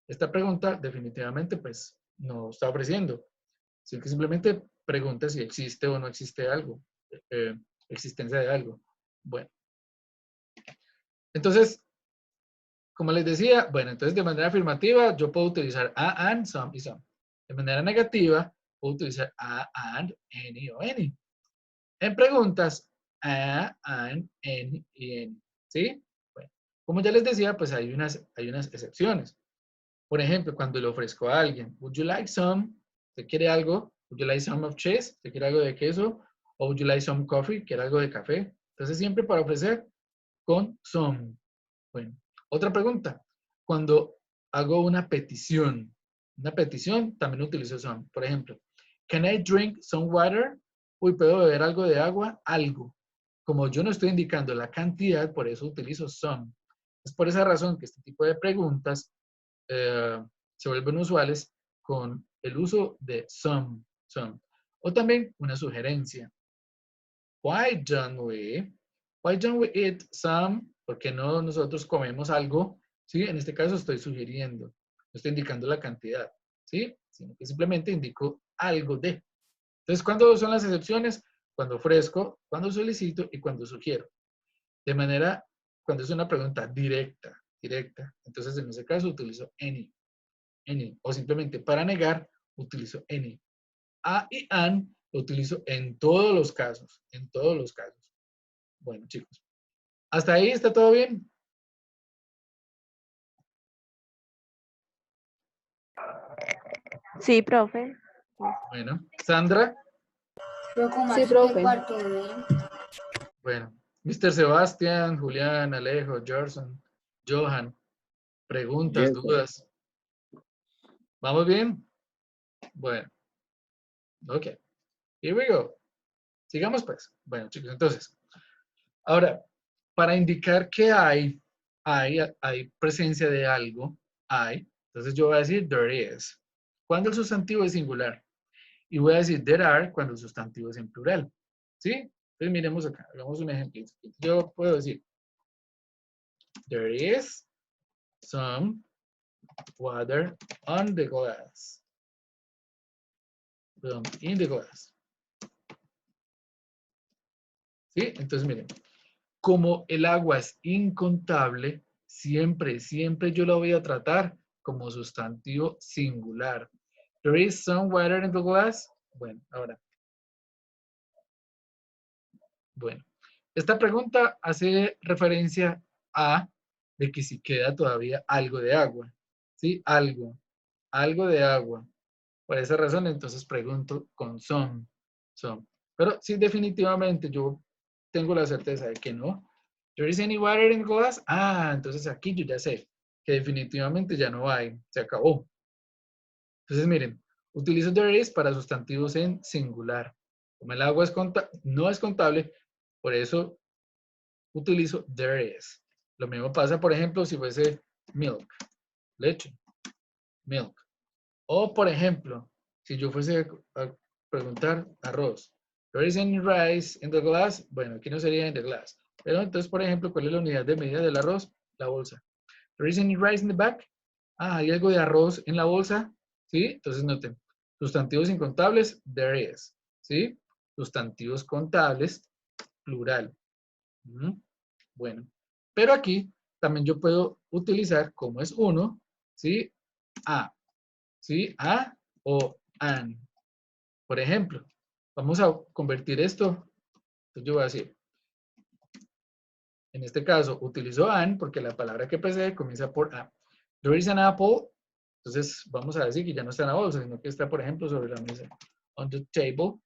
Esta pregunta definitivamente pues no está ofreciendo. Sino que simplemente pregunta si existe o no existe algo. Existencia de algo. Bueno. Entonces, como les decía, bueno, entonces de manera afirmativa yo puedo utilizar a, and, some y some. De manera negativa, puedo utilizar a, and, any o any. En preguntas, a, and, any y any. ¿Sí? Bueno, como ya les decía, pues hay unas excepciones. Por ejemplo, cuando le ofrezco a alguien, would you like some? ¿Usted quiere algo? Would you like some of cheese? ¿Usted quiere algo de queso? O would you like some coffee? ¿Quiere algo de café? Entonces siempre para ofrecer con some. Bueno, otra pregunta. Cuando hago una petición también utilizo some. Por ejemplo, can I drink some water? Uy, ¿puedo beber algo de agua? Algo. Como yo no estoy indicando la cantidad, por eso utilizo some. Es por esa razón que este tipo de preguntas se vuelven usuales con el uso de some. O también una sugerencia. Why don't we eat some? ¿Por qué no nosotros comemos algo? ¿Sí? En este caso estoy sugiriendo, no estoy indicando la cantidad, ¿sí? Sino que simplemente indico algo de. Entonces, ¿cuándo son las excepciones? Cuando ofrezco, cuando solicito y cuando sugiero. De manera, cuando es una pregunta directa. Entonces, en ese caso utilizo any. O simplemente para negar, utilizo any. A y an lo utilizo en todos los casos. Bueno, chicos. ¿Hasta ahí está todo bien? Sí, profe. Bueno. ¿Sandra? Sí, profe. Bueno. Mr. Sebastián, Julián, Alejo, Gerson, Johan. Preguntas, Yes. dudas. ¿Vamos bien? Bueno. Ok. Here we go. Sigamos pues. Bueno, chicos, entonces. Ahora, para indicar que hay presencia de algo, hay. Entonces yo voy a decir there is. Cuando el sustantivo es singular. Y voy a decir there are cuando el sustantivo es en plural. ¿Sí? Entonces miremos acá. Hagamos un ejemplo. Yo puedo decir there is some water on the glass. Perdón, in the glass. ¿Sí? Entonces miren. Como el agua es incontable, siempre yo lo voy a tratar como sustantivo singular. There is some water in the glass. Bueno, ahora. Bueno, esta pregunta hace referencia a de que si queda todavía algo de agua. ¿Sí? Algo de agua. Por esa razón, entonces pregunto con some. Pero sí, definitivamente yo tengo la certeza de que no. There is any water in the glass? Ah, entonces aquí yo ya sé que definitivamente ya no hay. Se acabó. Entonces, miren, utilizo there is para sustantivos en singular. Como el agua no es contable, por eso utilizo there is. Lo mismo pasa, por ejemplo, si fuese milk, leche, milk. O, por ejemplo, si yo fuese a preguntar arroz, there is any rice in the glass? Bueno, aquí no sería in the glass. Pero entonces, por ejemplo, ¿cuál es la unidad de medida del arroz? La bolsa. There is any rice in the bag? Ah, ¿hay algo de arroz en la bolsa? ¿Sí? Entonces noten. Sustantivos incontables, there is. ¿Sí? Sustantivos contables, plural. Bueno. Pero aquí también yo puedo utilizar, como es uno, ¿sí? A. ¿Sí? A o an. Por ejemplo, vamos a convertir esto. Entonces yo voy a decir, en este caso utilizo an porque la palabra que precede comienza por a. There is an apple. Entonces vamos a decir que ya no está en la bolsa, sino que está, por ejemplo, sobre la mesa. On the table.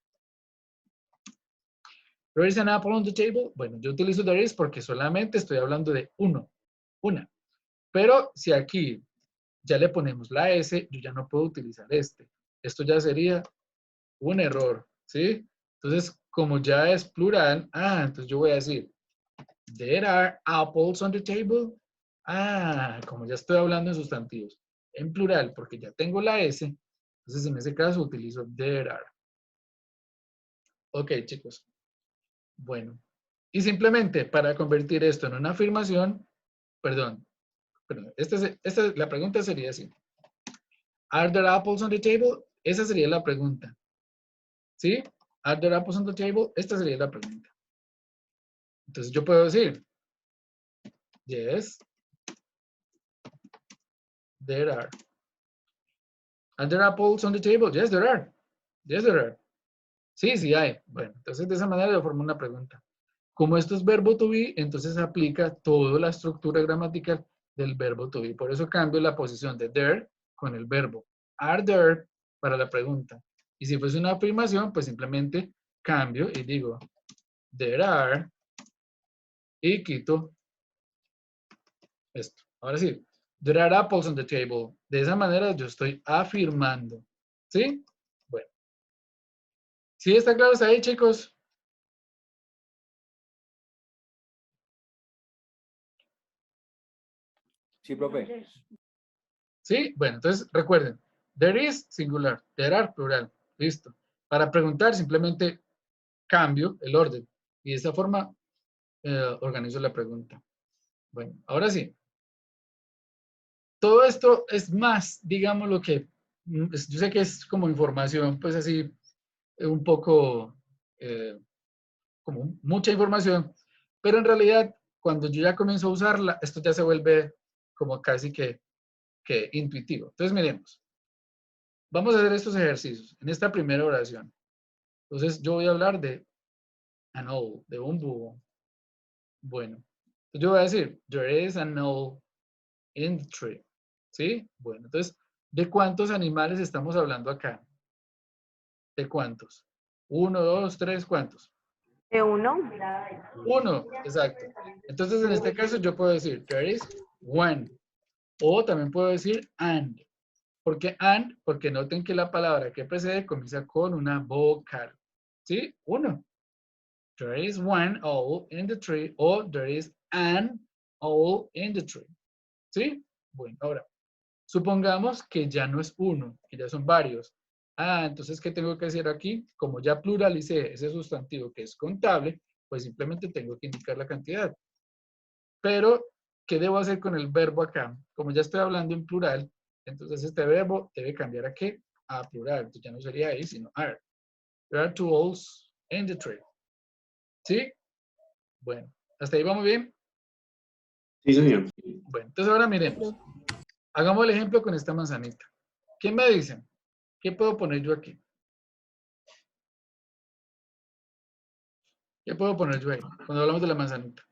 There is an apple on the table. Bueno, yo utilizo there is porque solamente estoy hablando de uno, una. Pero si aquí ya le ponemos la S, yo ya no puedo utilizar este. Esto ya sería un error, ¿sí? Entonces, como ya es plural, entonces yo voy a decir, there are apples on the table. Como ya estoy hablando en sustantivos, en plural, porque ya tengo la S, entonces en ese caso utilizo there are. Ok, chicos. Bueno. Y simplemente para convertir esto en una afirmación, perdón, la pregunta sería así. Are there apples on the table? Esa sería la pregunta. ¿Sí? Are there apples on the table? Esta sería la pregunta. Entonces yo puedo decir, yes, there are. Are there apples on the table? Yes, there are. Yes, there are. Sí, sí hay. Bueno, entonces de esa manera yo formo una pregunta. Como esto es verbo to be, entonces aplica toda la estructura gramatical del verbo to be. Por eso cambio la posición de there con el verbo. Are there para la pregunta. Y si fuese una afirmación, pues simplemente cambio y digo, there are, y quito esto. Ahora sí, there are apples on the table. De esa manera yo estoy afirmando. ¿Sí? Bueno. ¿Sí está claro hasta ahí, chicos? Sí, profe. ¿Sí? Bueno, entonces recuerden, there is singular, there are plural. Listo. Para preguntar simplemente cambio el orden. Y de esta forma organizo la pregunta. Bueno, ahora sí. Todo esto es más, digamos lo que, yo sé que es como información, pues así, un poco, como mucha información, pero en realidad cuando yo ya comienzo a usarla, esto ya se vuelve como casi que intuitivo. Entonces miremos. Vamos a hacer estos ejercicios en esta primera oración. Entonces yo voy a hablar de an owl, de un búho. Bueno, entonces yo voy a decir, there is an owl in the tree. ¿Sí? Bueno, entonces, ¿de cuántos animales estamos hablando acá? ¿De cuántos? 1, 2, 3, ¿cuántos? De uno. 1, exacto. Entonces, en este caso yo puedo decir, there is one. O también puedo decir and. ¿Por qué and? Porque noten que la palabra que precede comienza con una vocal. ¿Sí? 1. There is one owl in the tree. O there is an owl in the tree. ¿Sí? Bueno, ahora, supongamos que ya no es uno, que ya son varios. Entonces, ¿qué tengo que hacer aquí? Como ya pluralicé ese sustantivo que es contable, pues simplemente tengo que indicar la cantidad. Pero, ¿qué debo hacer con el verbo acá? Como ya estoy hablando en plural, entonces este verbo debe cambiar a ¿qué? A plural. Entonces ya no sería ahí, sino are. There are two owls in the tree. ¿Sí? Bueno, ¿hasta ahí vamos bien? Sí, señor. Bueno, entonces ahora miremos. Hagamos el ejemplo con esta manzanita. ¿Quién me dice? ¿Qué puedo poner yo aquí? ¿Qué puedo poner yo ahí cuando hablamos de la manzanita?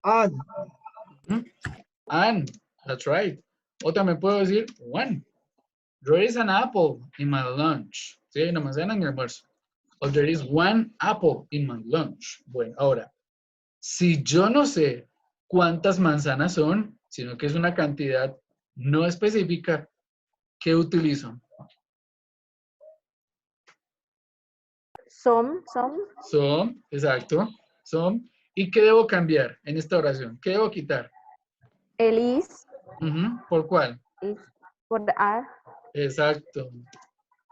An. An, that's right. O también puedo decir one. There is an apple in my lunch. Sí, hay una manzana en mi almuerzo. O there is one apple in my lunch. Bueno, ahora, si yo no sé cuántas manzanas son, sino que es una cantidad no específica, ¿qué utilizo? Some. Some, exacto. Some. ¿Y qué debo cambiar en esta oración? ¿Qué debo quitar? El is. Ujú, ¿por cuál? Is por the are. Exacto.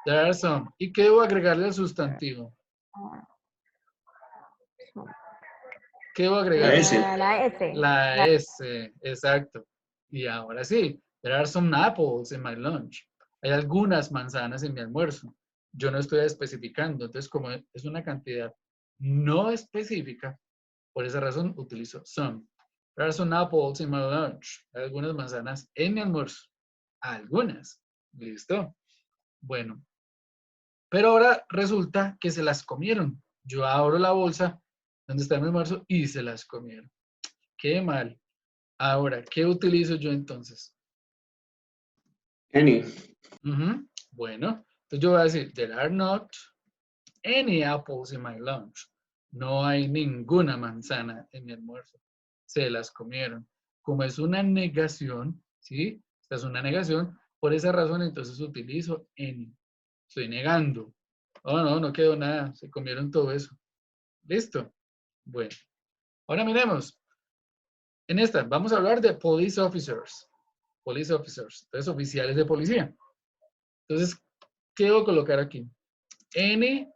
There are some. ¿Y qué debo agregarle al sustantivo? Some. ¿Qué debo La agregarle? S. La S. La S, exacto. Y ahora sí, there are some apples in my lunch. Hay algunas manzanas en mi almuerzo. Yo no estoy especificando, entonces como es una cantidad no específica, por esa razón utilizo some. There are some apples in my lunch. Hay algunas manzanas en mi almuerzo. Algunas. ¿Listo? Bueno. Pero ahora resulta que se las comieron. Yo abro la bolsa donde está mi almuerzo y se las comieron. Qué mal. Ahora, ¿qué utilizo yo entonces? Any. Ujú, bueno, entonces yo voy a decir, there are not any apples in my lunch. No hay ninguna manzana en mi almuerzo. Se las comieron. Como es una negación, ¿sí? Esta es una negación. Por esa razón, entonces utilizo any. Estoy negando. Oh, no, no quedó nada. Se comieron todo eso. ¿Listo? Bueno, ahora miremos. En esta, vamos a hablar de police officers. Police officers. Entonces, oficiales de policía. Entonces, ¿qué debo colocar aquí? Any,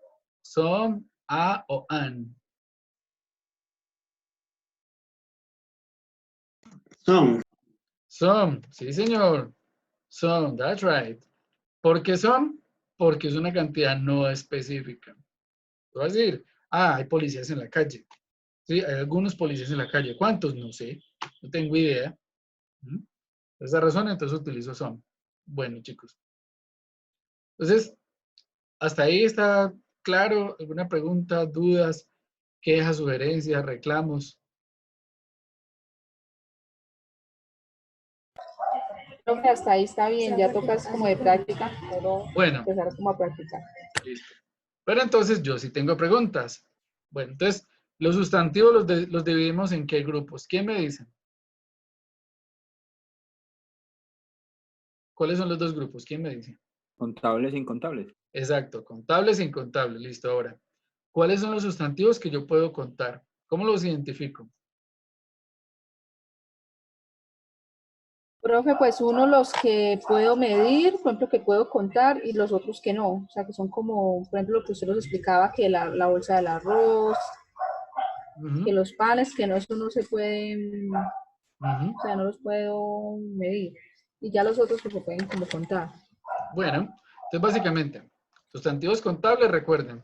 some, a o an. Some. Some, sí señor. Some, that's right. ¿Por qué some? Porque es una cantidad no específica. Te voy a decir, hay policías en la calle. Sí, hay algunos policías en la calle. ¿Cuántos? No sé. No tengo idea. Por esa razón, entonces utilizo some. Bueno, chicos. Entonces, hasta ahí está claro. ¿Alguna pregunta, dudas, quejas, sugerencias, reclamos? Creo que hasta ahí está bien, ya tocas como de práctica, pero Bueno, empezar como a practicar. listo. Pero entonces yo sí tengo preguntas. Bueno, entonces, los sustantivos los dividimos en qué grupos. ¿Quién me dice? ¿Cuáles son los dos grupos? ¿Quién me dice? Contables e incontables. Exacto, contables e incontables. Listo, ahora. ¿Cuáles son los sustantivos que yo puedo contar? ¿Cómo los identifico? Profe, pues uno los que puedo medir, por ejemplo, que puedo contar y los otros que no. O sea, que son como, por ejemplo, lo que usted nos explicaba, que la bolsa del arroz, que Ujú, los panes, que no, eso no se pueden, ujú. o sea, no los puedo medir. Y ya los otros que se pueden como contar. Bueno, entonces básicamente, sustantivos contables, recuerden,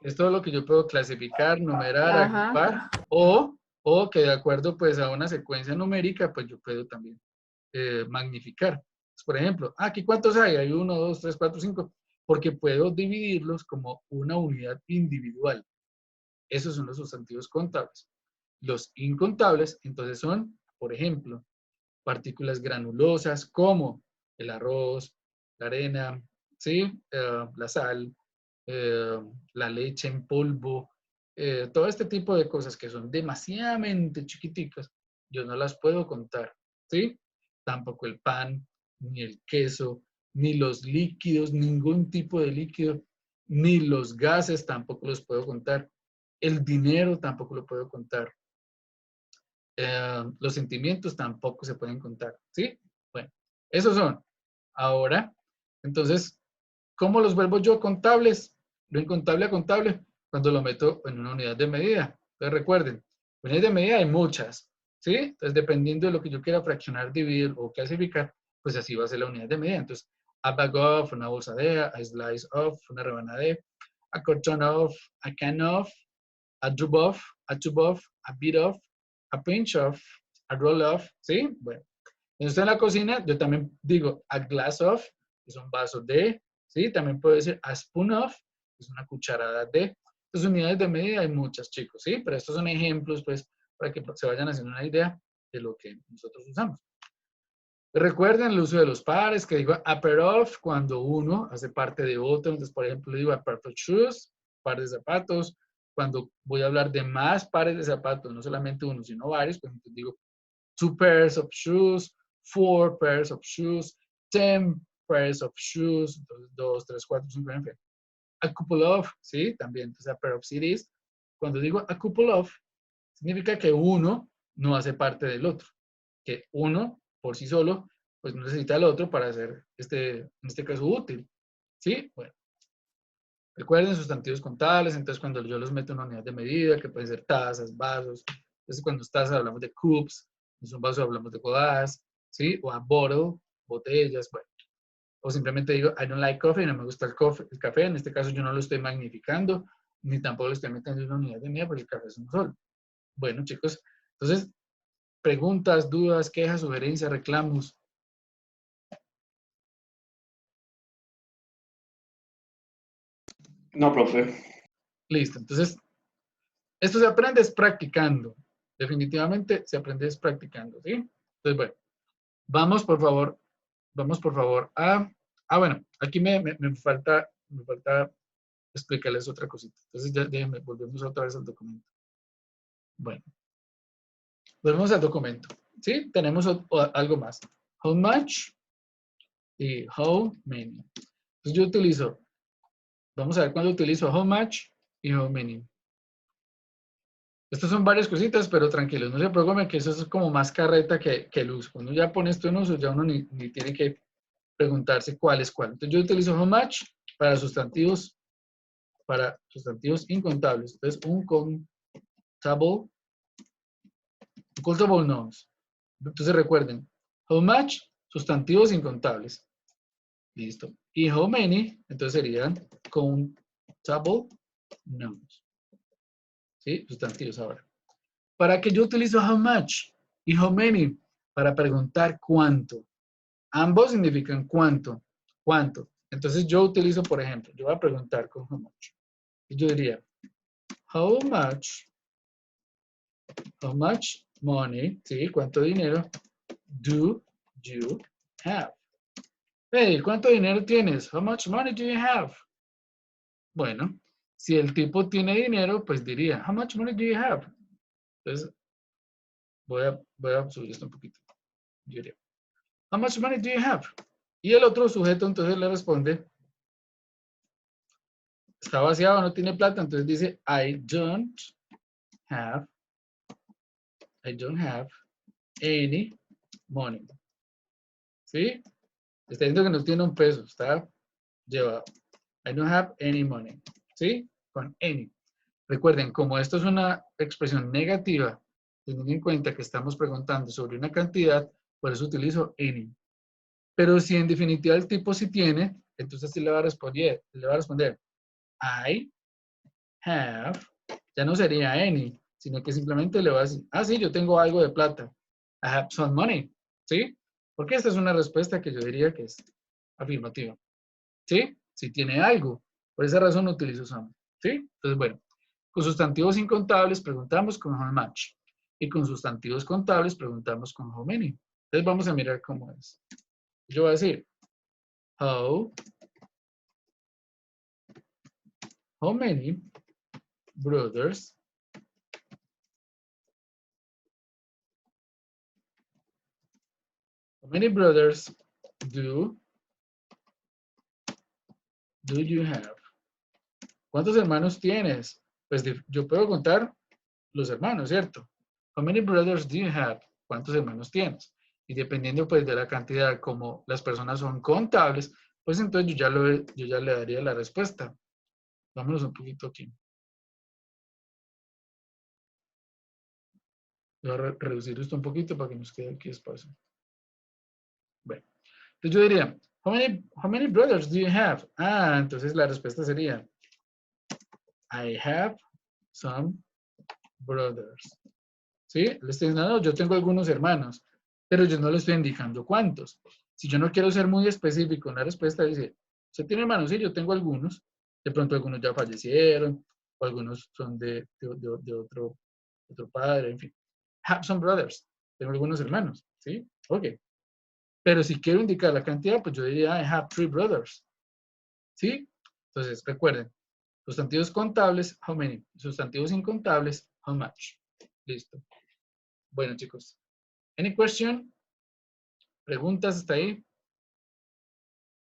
es todo lo que yo puedo clasificar, numerar, Ajá. agrupar, o que de acuerdo pues a una secuencia numérica, pues yo puedo también magnificar. Pues, por ejemplo, aquí cuántos hay, hay 1, 2, 3, 4, 5, porque puedo dividirlos como una unidad individual. Esos son los sustantivos contables. Los incontables, entonces son, por ejemplo, partículas granulosas como el arroz, la arena, ¿sí? La sal, la leche en polvo, todo este tipo de cosas que son demasiadamente chiquiticas, yo no las puedo contar, ¿sí? Tampoco el pan, ni el queso, ni los líquidos, ningún tipo de líquido, ni los gases tampoco los puedo contar. El dinero tampoco lo puedo contar. Los sentimientos tampoco se pueden contar, ¿sí? Bueno, esos son. Ahora, entonces, ¿cómo los vuelvo yo contables? Lo incontable a contable cuando lo meto en una unidad de medida. Entonces recuerden, unidades de medida hay muchas, ¿sí? Entonces, dependiendo de lo que yo quiera fraccionar, dividir o clasificar, pues así va a ser la unidad de medida. Entonces, a bag of, una bolsa de, a slice of, una rebanada de, a carton of, a can of, a drop of, a tube of, a bit of, a pinch of, a roll of, ¿sí? Bueno, entonces en la cocina yo también digo a glass of, es un vaso de, ¿sí? También puedo decir a spoon of, es una cucharada de. Entonces unidades de medida hay muchas, chicos, ¿sí? Pero estos son ejemplos, pues, para que se vayan haciendo una idea de lo que nosotros usamos. Recuerden el uso de los pares, que digo a pair of cuando uno hace parte de otro. Entonces, por ejemplo, digo a pair of shoes, par de zapatos. Cuando voy a hablar de más pares de zapatos, no solamente uno, sino varios, pues entonces digo 2 pairs of shoes, 4 pairs of shoes, 10 pairs of shoes, entonces 2, 3, 4, 5, en fin. A couple of, ¿sí? También, entonces a pair of cities. Cuando digo a couple of, significa que uno no hace parte del otro. Que uno, por sí solo, pues no necesita al otro para hacer en este caso, útil. ¿Sí? Bueno. Recuerden sustantivos contables, entonces cuando yo los meto en una unidad de medida, que pueden ser tazas, vasos. Entonces cuando es tazas hablamos de cups, cuando es un vaso hablamos de godas, ¿sí? O a bottle, botellas, bueno. O simplemente digo, I don't like coffee, no me gusta el café. En este caso yo no lo estoy magnificando, ni tampoco lo estoy metiendo en una unidad de medida porque el café es uno solo. Bueno, chicos, entonces, preguntas, dudas, quejas, sugerencias, reclamos. No, profe. Listo, entonces, esto se aprende es practicando. Definitivamente se aprende es practicando, ¿sí? Entonces, bueno, vamos por favor a... bueno, aquí me falta explicarles otra cosita. Entonces, ya déjenme, volvemos otra vez al documento. Bueno, volvemos al documento, ¿sí? Tenemos algo más. How much y how many. Entonces, yo utilizo, vamos a ver cuándo utilizo how much y how many. Estas son varias cositas, pero tranquilos, no se preocupen que eso es como más carreta que el uso. Cuando ya pone esto en uso, ya uno ni tiene que preguntarse cuál es cuál. Entonces yo utilizo how much para sustantivos incontables. Entonces un contable nouns. Entonces recuerden, how much, sustantivos incontables. Listo. Y how many, entonces serían countable nouns. ¿Sí? Sustantivos ahora. ¿Para qué yo utilizo how much y how many? Para preguntar cuánto. Ambos significan cuánto. ¿Cuánto? Entonces yo utilizo, por ejemplo, yo voy a preguntar con how much. Y yo diría, how much money, ¿sí? ¿Cuánto dinero do you have? Hey, ¿cuánto dinero tienes? How much money do you have? Bueno, si el tipo tiene dinero, pues diría, how much money do you have? Entonces, voy a subir esto un poquito. Yo diría, how much money do you have? Y el otro sujeto entonces le responde, está vaciado, no tiene plata, entonces dice, I don't have any money. ¿Sí? Está diciendo que no tiene un peso, está llevado. I don't have any money. ¿Sí? Con any. Recuerden, como esto es una expresión negativa, teniendo en cuenta que estamos preguntando sobre una cantidad, por eso utilizo any. Pero si en definitiva el tipo sí tiene, entonces sí le va a responder, I have, ya no sería any, sino que simplemente le va a decir, sí, yo tengo algo de plata. I have some money. ¿Sí? Porque esta es una respuesta que yo diría que es afirmativa. ¿Sí? Si tiene algo. Por esa razón utilizo some. ¿Sí? Entonces, bueno, con sustantivos incontables preguntamos con how much. Y con sustantivos contables preguntamos con how many. Entonces vamos a mirar cómo es. Yo voy a decir, how many brothers do you have? ¿Cuántos hermanos tienes? Pues yo puedo contar los hermanos, ¿cierto? How many brothers do you have? ¿Cuántos hermanos tienes? Y dependiendo pues de la cantidad, como las personas son contables, pues entonces yo ya le daría la respuesta. Vámonos un poquito aquí. Voy a reducir esto un poquito para que nos quede aquí espacio. Bueno, entonces yo diría, how many brothers do you have? Entonces la respuesta sería, I have some brothers. ¿Sí? Le estoy diciendo, no, yo tengo algunos hermanos, pero yo no le estoy indicando cuántos. Si yo no quiero ser muy específico en la respuesta, dice, ¿usted tiene hermanos? Sí, yo tengo algunos. De pronto algunos ya fallecieron, o algunos son de otro padre, en fin. Have some brothers. Tengo algunos hermanos, ¿sí? Ok. Pero si quiero indicar la cantidad, pues yo diría, I have 3 brothers. ¿Sí? Entonces, recuerden, sustantivos contables, how many? Sustantivos incontables, how much? Listo. Bueno, chicos. Any question? ¿Preguntas hasta ahí?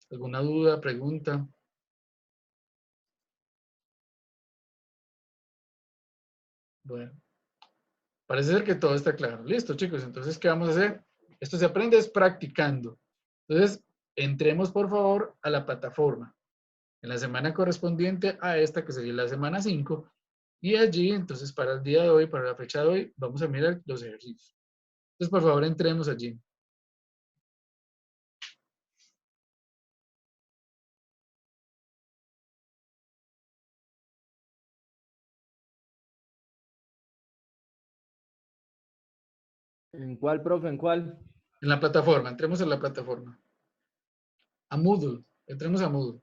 ¿Alguna duda, pregunta? Bueno, parece ser que todo está claro. Listo, chicos. Entonces, ¿qué vamos a hacer? Esto se aprende es practicando. Entonces, entremos por favor a la plataforma. En la semana correspondiente a esta, que sería la semana 5. Y allí, entonces, para el día de hoy, para la fecha de hoy, vamos a mirar los ejercicios. Entonces, por favor, entremos allí. ¿En cuál, profe? ¿En cuál? En la plataforma, entremos en la plataforma. A Moodle, entremos a Moodle.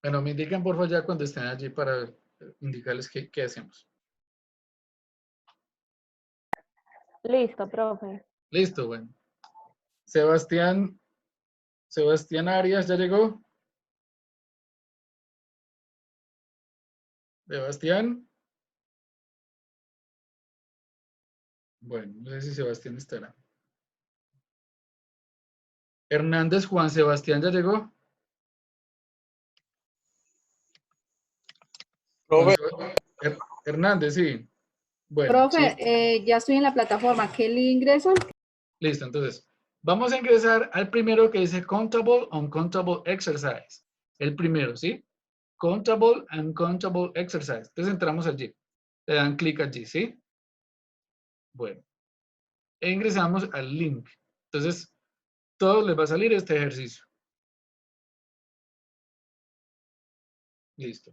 Bueno, me indican por favor ya cuando estén allí para indicarles qué hacemos. Listo, profe. Listo, bueno. Sebastián Arias, ¿ya llegó? Sebastián. Bueno, no sé si Sebastián estará. Hernández Juan Sebastián, ¿ya llegó? Profe, Hernández, sí. Bueno, Profe, ya estoy en la plataforma. ¿Qué le ingreso? listo. Entonces, vamos a ingresar al primero que dice Countable, Uncountable Exercise. El primero, ¿sí? Countable, Uncountable Exercise. Entonces entramos allí. Le dan clic allí, ¿sí? Bueno. E ingresamos al link. Entonces, todos les va a salir este ejercicio. Listo.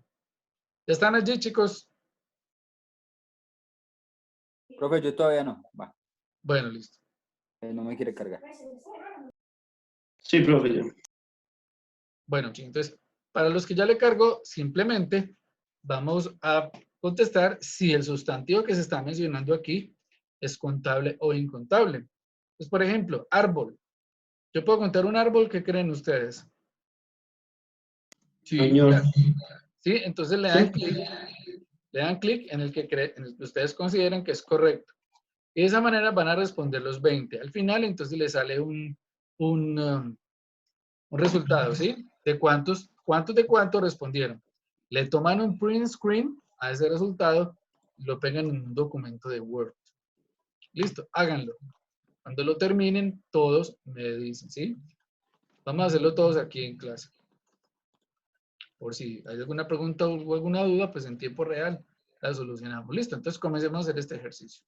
¿Ya están allí, chicos? Profe, yo todavía no. Va, Bueno, listo. no me quiere cargar. Sí, profe, ya. Bueno, sí, entonces, para los que ya le cargo, simplemente vamos a contestar si el sustantivo que se está mencionando aquí es contable o incontable. Pues, por ejemplo, árbol. Yo puedo contar un árbol, ¿qué creen ustedes? Sí, Señor. ¿sí? Entonces le dan clic en el en el que ustedes consideren que es correcto. Y de esa manera van a responder los 20. Al final, entonces le sale un resultado, ¿sí? De cuántos de cuántos respondieron. Le toman un print screen a ese resultado y lo pegan en un documento de Word. Listo, háganlo. Cuando lo terminen, todos me dicen, ¿sí? Vamos a hacerlo todos aquí en clase. Por si hay alguna pregunta o alguna duda, pues en tiempo real la solucionamos. Listo, entonces comencemos a hacer este ejercicio.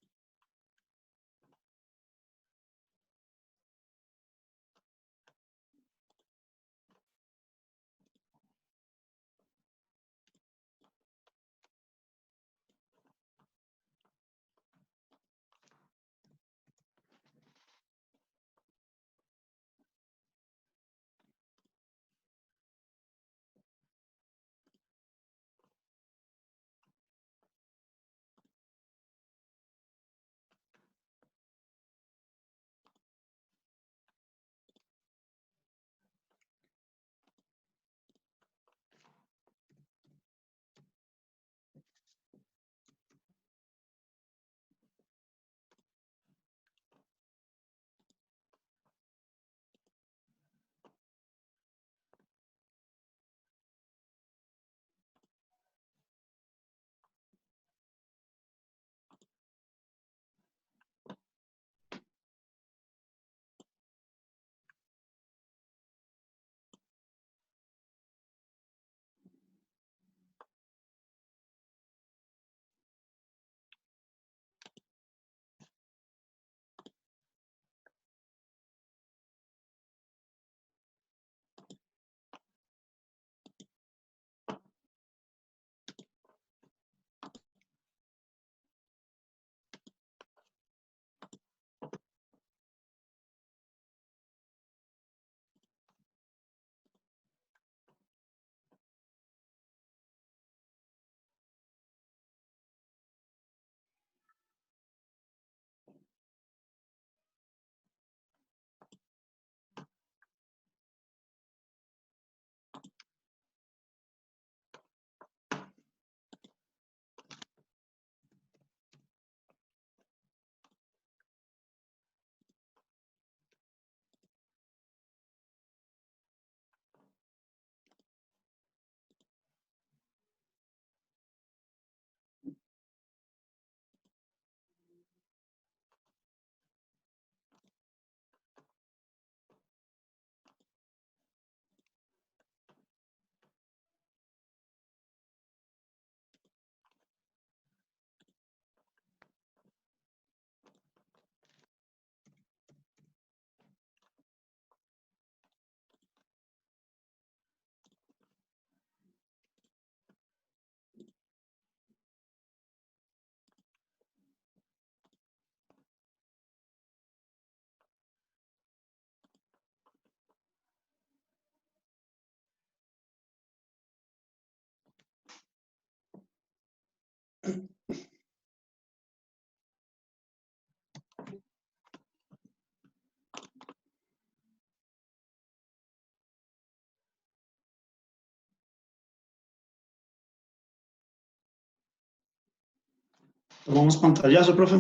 Tomamos pantallazo, profe.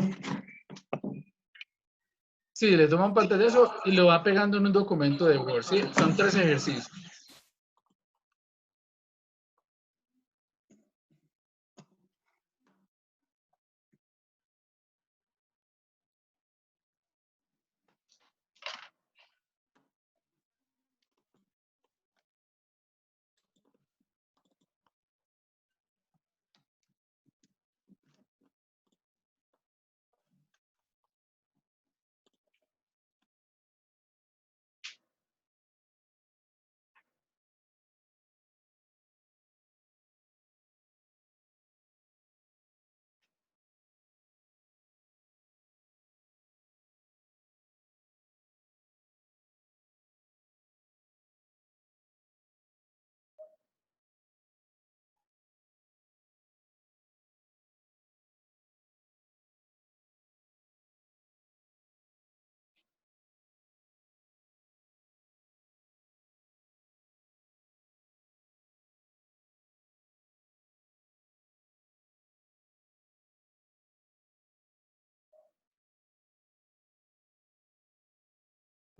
Sí, le toma un pantallazo y lo va pegando en un documento de Word, ¿sí? Son 3 ejercicios.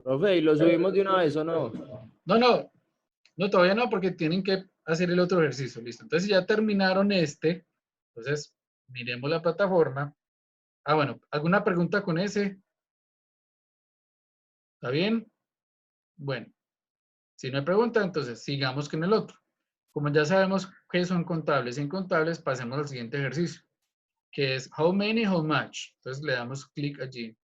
Profe, ¿y lo subimos de una vez o no? No, todavía no, porque tienen que hacer el otro ejercicio, listo. Entonces ya terminaron este, entonces miremos la plataforma. Ah, bueno, ¿alguna pregunta con ese? ¿Está bien? Bueno, si no hay pregunta, entonces sigamos con el otro. Como ya sabemos qué son contables e incontables, pasemos al siguiente ejercicio, que es how many, how much. Entonces le damos clic allí.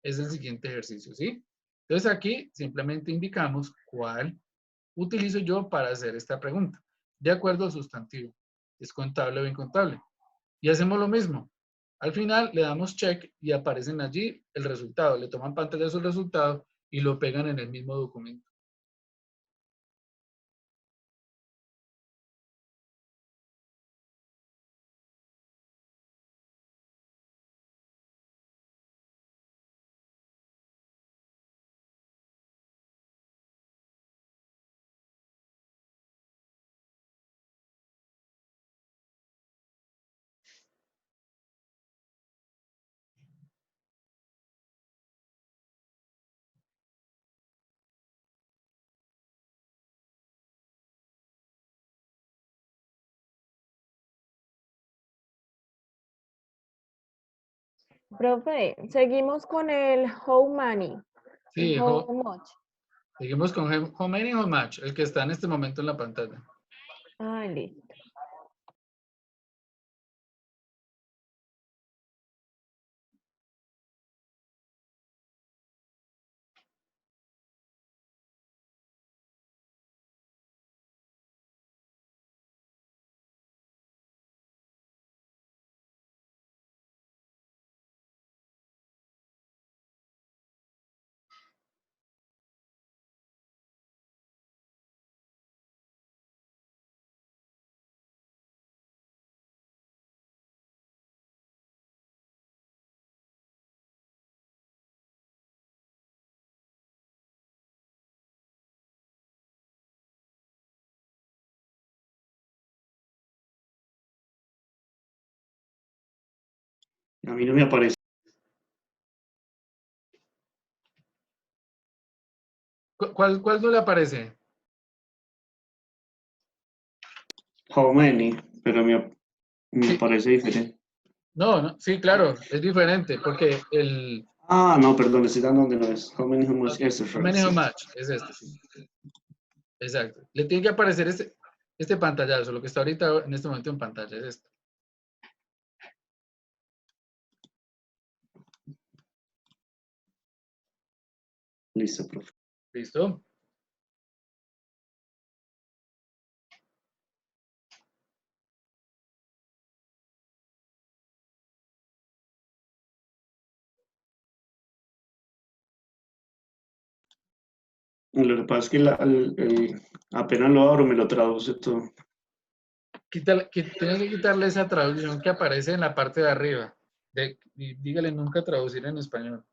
Es el siguiente ejercicio, ¿sí? Entonces aquí simplemente indicamos cuál utilizo yo para hacer esta pregunta, de acuerdo al sustantivo. ¿Es contable o incontable? Y hacemos lo mismo. Al final le damos check y aparecen allí el resultado. Le toman pantalla su resultado y lo pegan en el mismo documento. Profe, seguimos con el how many. Sí, How much. seguimos con how many, how much, el que está en este momento en la pantalla. Ah, listo. A mí no me aparece. ¿Cuál no le aparece? How many, pero me Sí, aparece diferente. no, sí, claro, es diferente, porque el Ah, no, perdón, estoy dando donde no es. How many, how much, ese how fue, many, sí. how much es este, sí. Exacto. Le tiene que aparecer este pantallazo, lo que está ahorita en este momento en pantalla es esto. Listo, profe. ¿Listo? Lo que pasa es que apenas lo abro, me lo traduce todo. Tienes que quitarle esa traducción que aparece en la parte de arriba. Y dígale nunca traducir en español.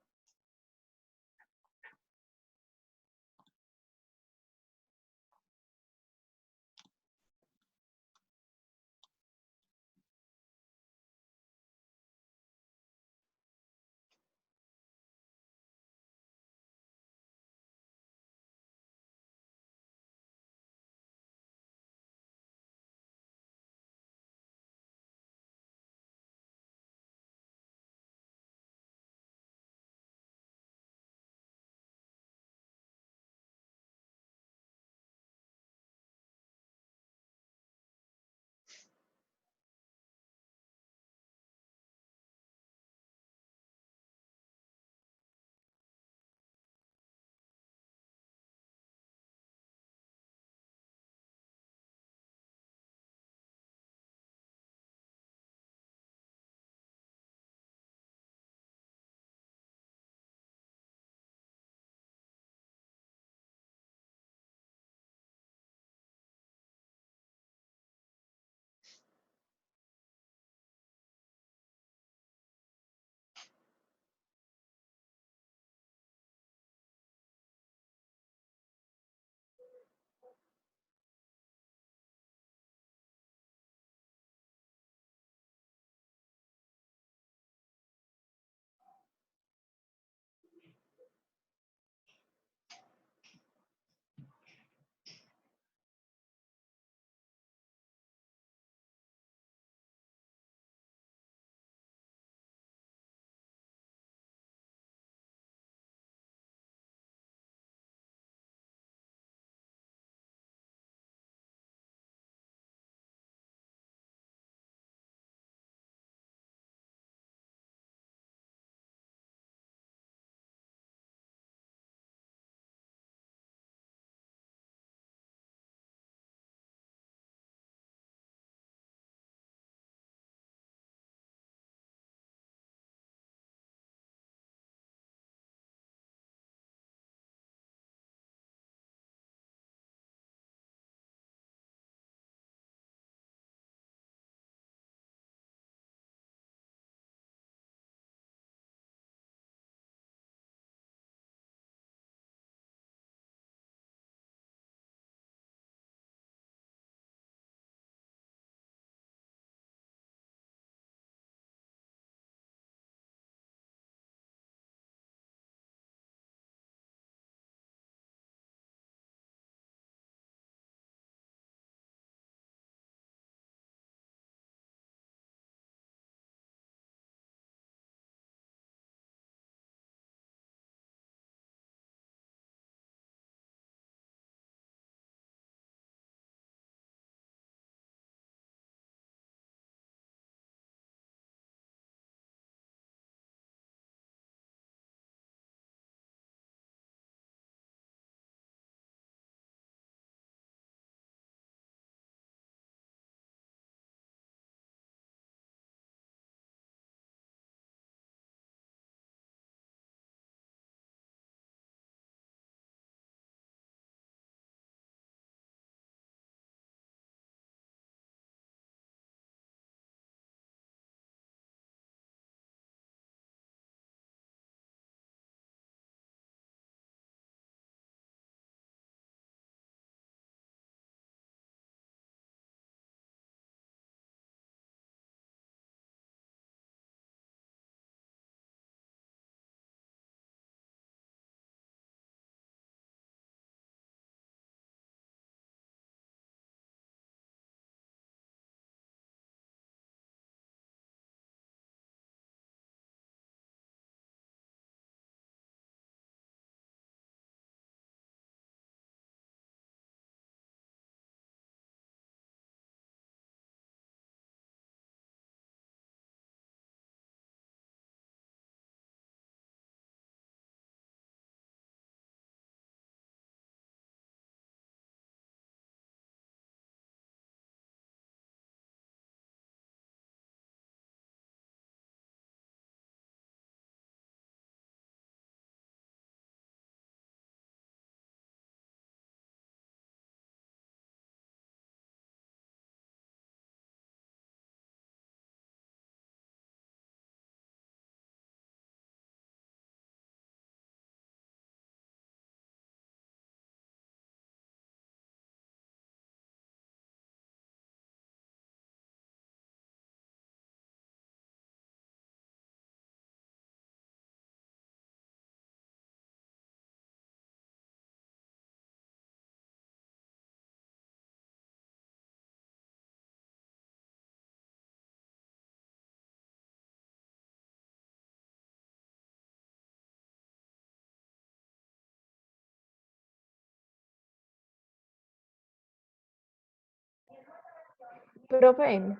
Profe,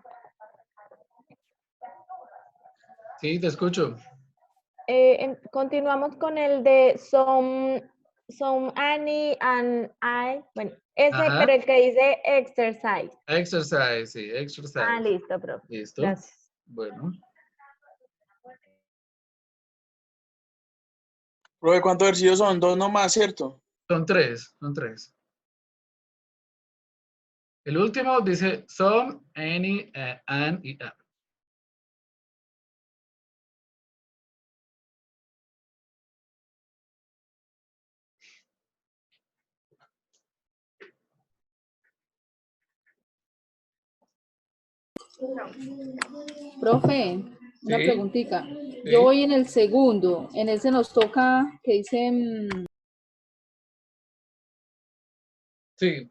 Sí, te escucho. continuamos con el de some Annie and I. Bueno, ese, Ajá. pero el que dice exercise. Exercise, sí, exercise. Ah, listo, profe. Listo. Gracias. Bueno. Profe, ¿cuántos ejercicios son? Dos nomás, ¿cierto? Son tres, son tres. El último dice some, any, and y a. Profe, una Sí, preguntita. sí. Yo voy en el segundo, en ese nos toca que dice Sí,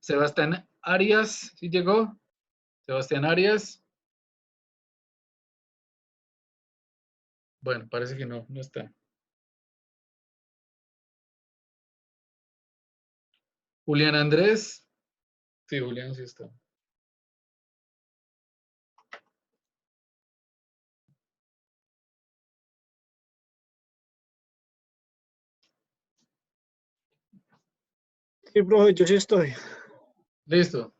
Sebastián Arias, ¿sí llegó? Sebastián Arias. Bueno, parece que no, no está. Julián Andrés. Sí, Julián sí está. Sí, profe, yo sí estoy. Listo.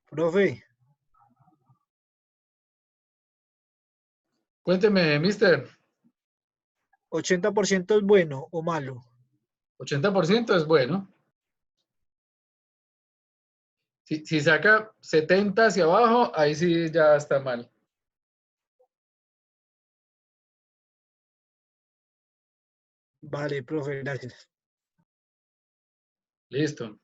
Profe, Cuénteme, mister. 80% es bueno o malo. 80% es bueno. Si saca 70 hacia abajo, ahí sí ya está mal. Vale, profe, gracias. Listo.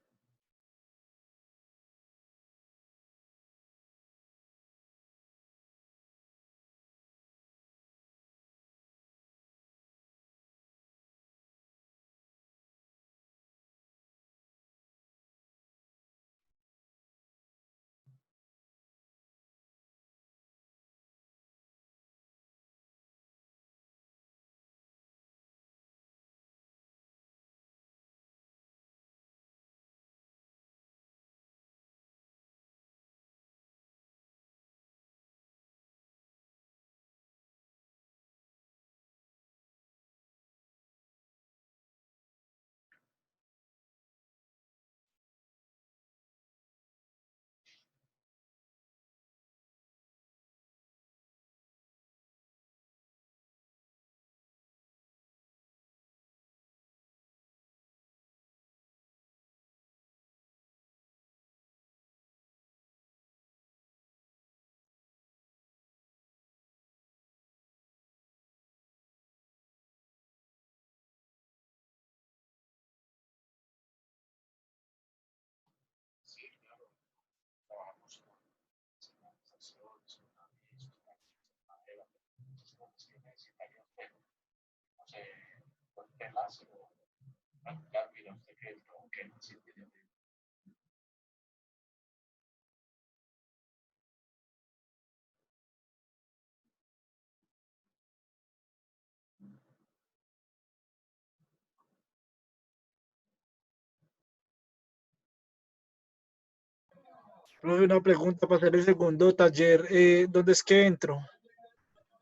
Profe, una pregunta para hacer el segundo taller. ¿Dónde es que entro?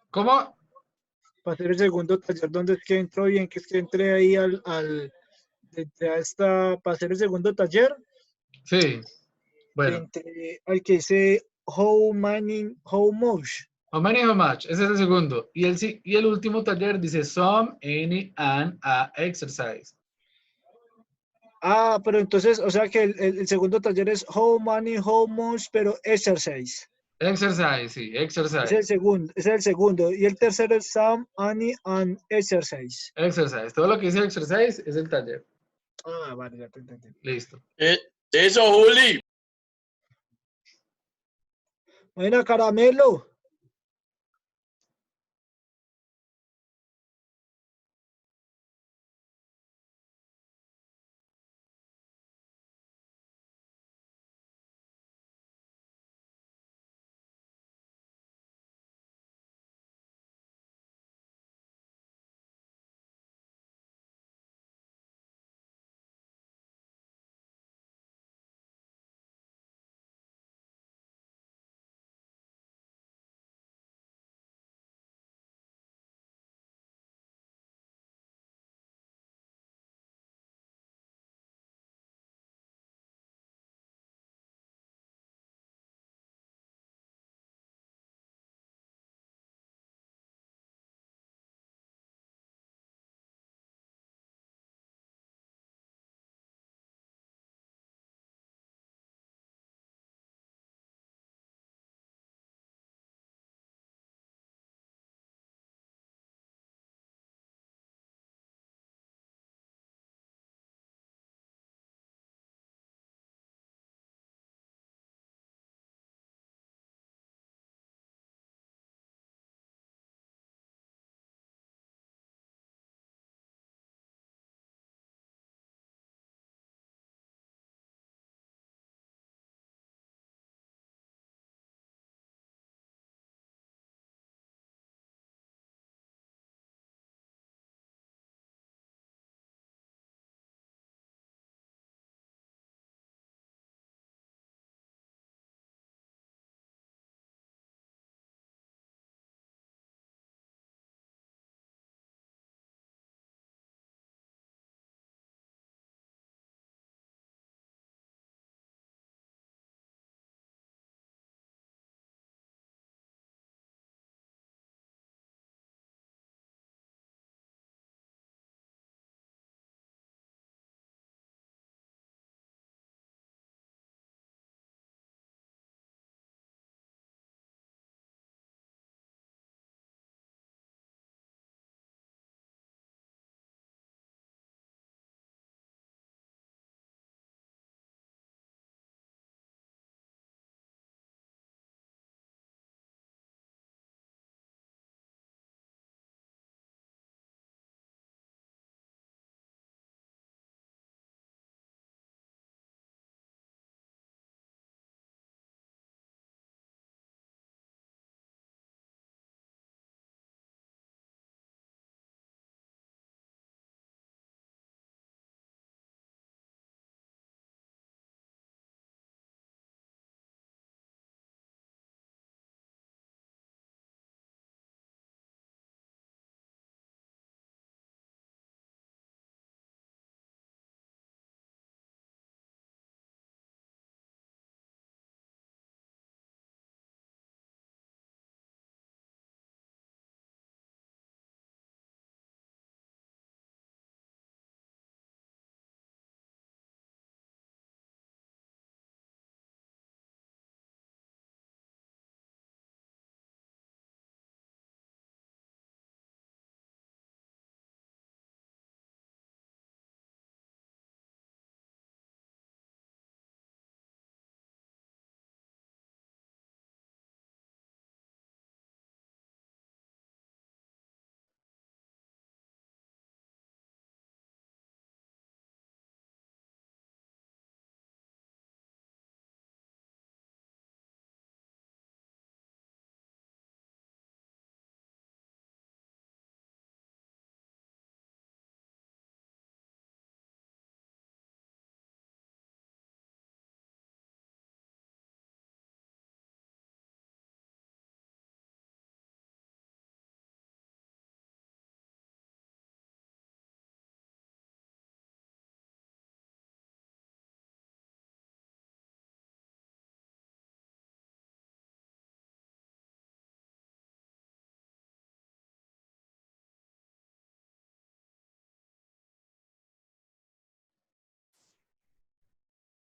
¿Cómo? Para hacer el segundo taller, ¿dónde es que entro bien? Que es que entre ahí entré a para hacer el segundo taller, Sí. Bueno, entré al que dice how much. how many, how much? Ese es el segundo. Y el último taller dice some, any, and, a exercise. Ah, pero entonces, o sea que el segundo taller es how many, how much, pero exercise. Exercise, sí, exercise. Ese es el segundo. Y el tercero es some, any, and exercise. Exercise. Todo lo que dice exercise es el taller. Ah, vale, ya te entendí. Listo. Eso, Juli. Buena, caramelo.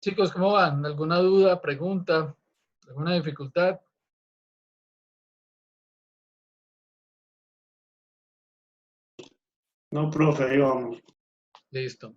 Chicos, ¿cómo van? ¿Alguna duda, pregunta, alguna dificultad? No, profe, ahí vamos. Listo.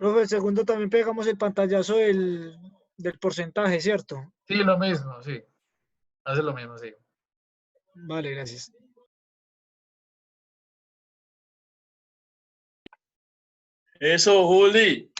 Profe, el segundo también pegamos el pantallazo del porcentaje, ¿cierto? Sí, lo mismo, sí. Hace lo mismo, sí. Vale, gracias. Eso, Juli.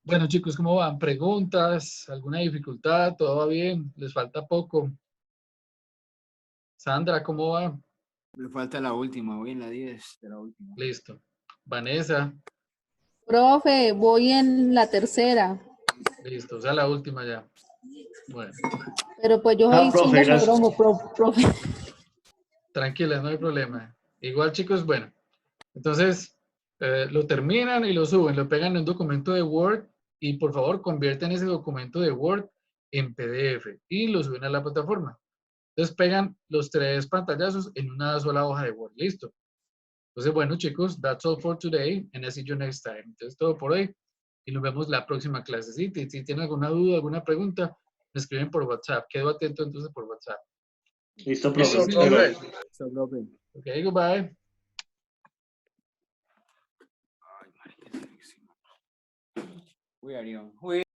Bueno, chicos, ¿cómo van? ¿Preguntas? ¿Alguna dificultad? ¿Todo va bien? ¿Les falta poco? Sandra, ¿cómo va? Me falta la última, voy en la 10 de la última. Listo. Vanessa, Profe, voy en la tercera, listo. O sea, la última ya. Bueno, pero pues yo Ah, soy profe, chinga gracias. bromo, profe. tranquila, no hay problema. Igual, chicos, bueno. Entonces, lo terminan y lo suben, lo pegan en un documento de Word y por favor convierten ese documento de Word en PDF y lo suben a la plataforma. Entonces pegan los 3 pantallazos en una sola hoja de Word. Listo. Entonces, bueno, chicos, that's all for today and I'll see you next time. Entonces, todo por hoy y nos vemos la próxima clase. ¿Sí? Si tienen alguna duda, alguna pregunta, me escriben por WhatsApp. Quedo atento entonces por WhatsApp. Listo, profe. Listo, Muchas profe. gracias. Listo, profe. Okay, goodbye. Uy, Arión. Uy.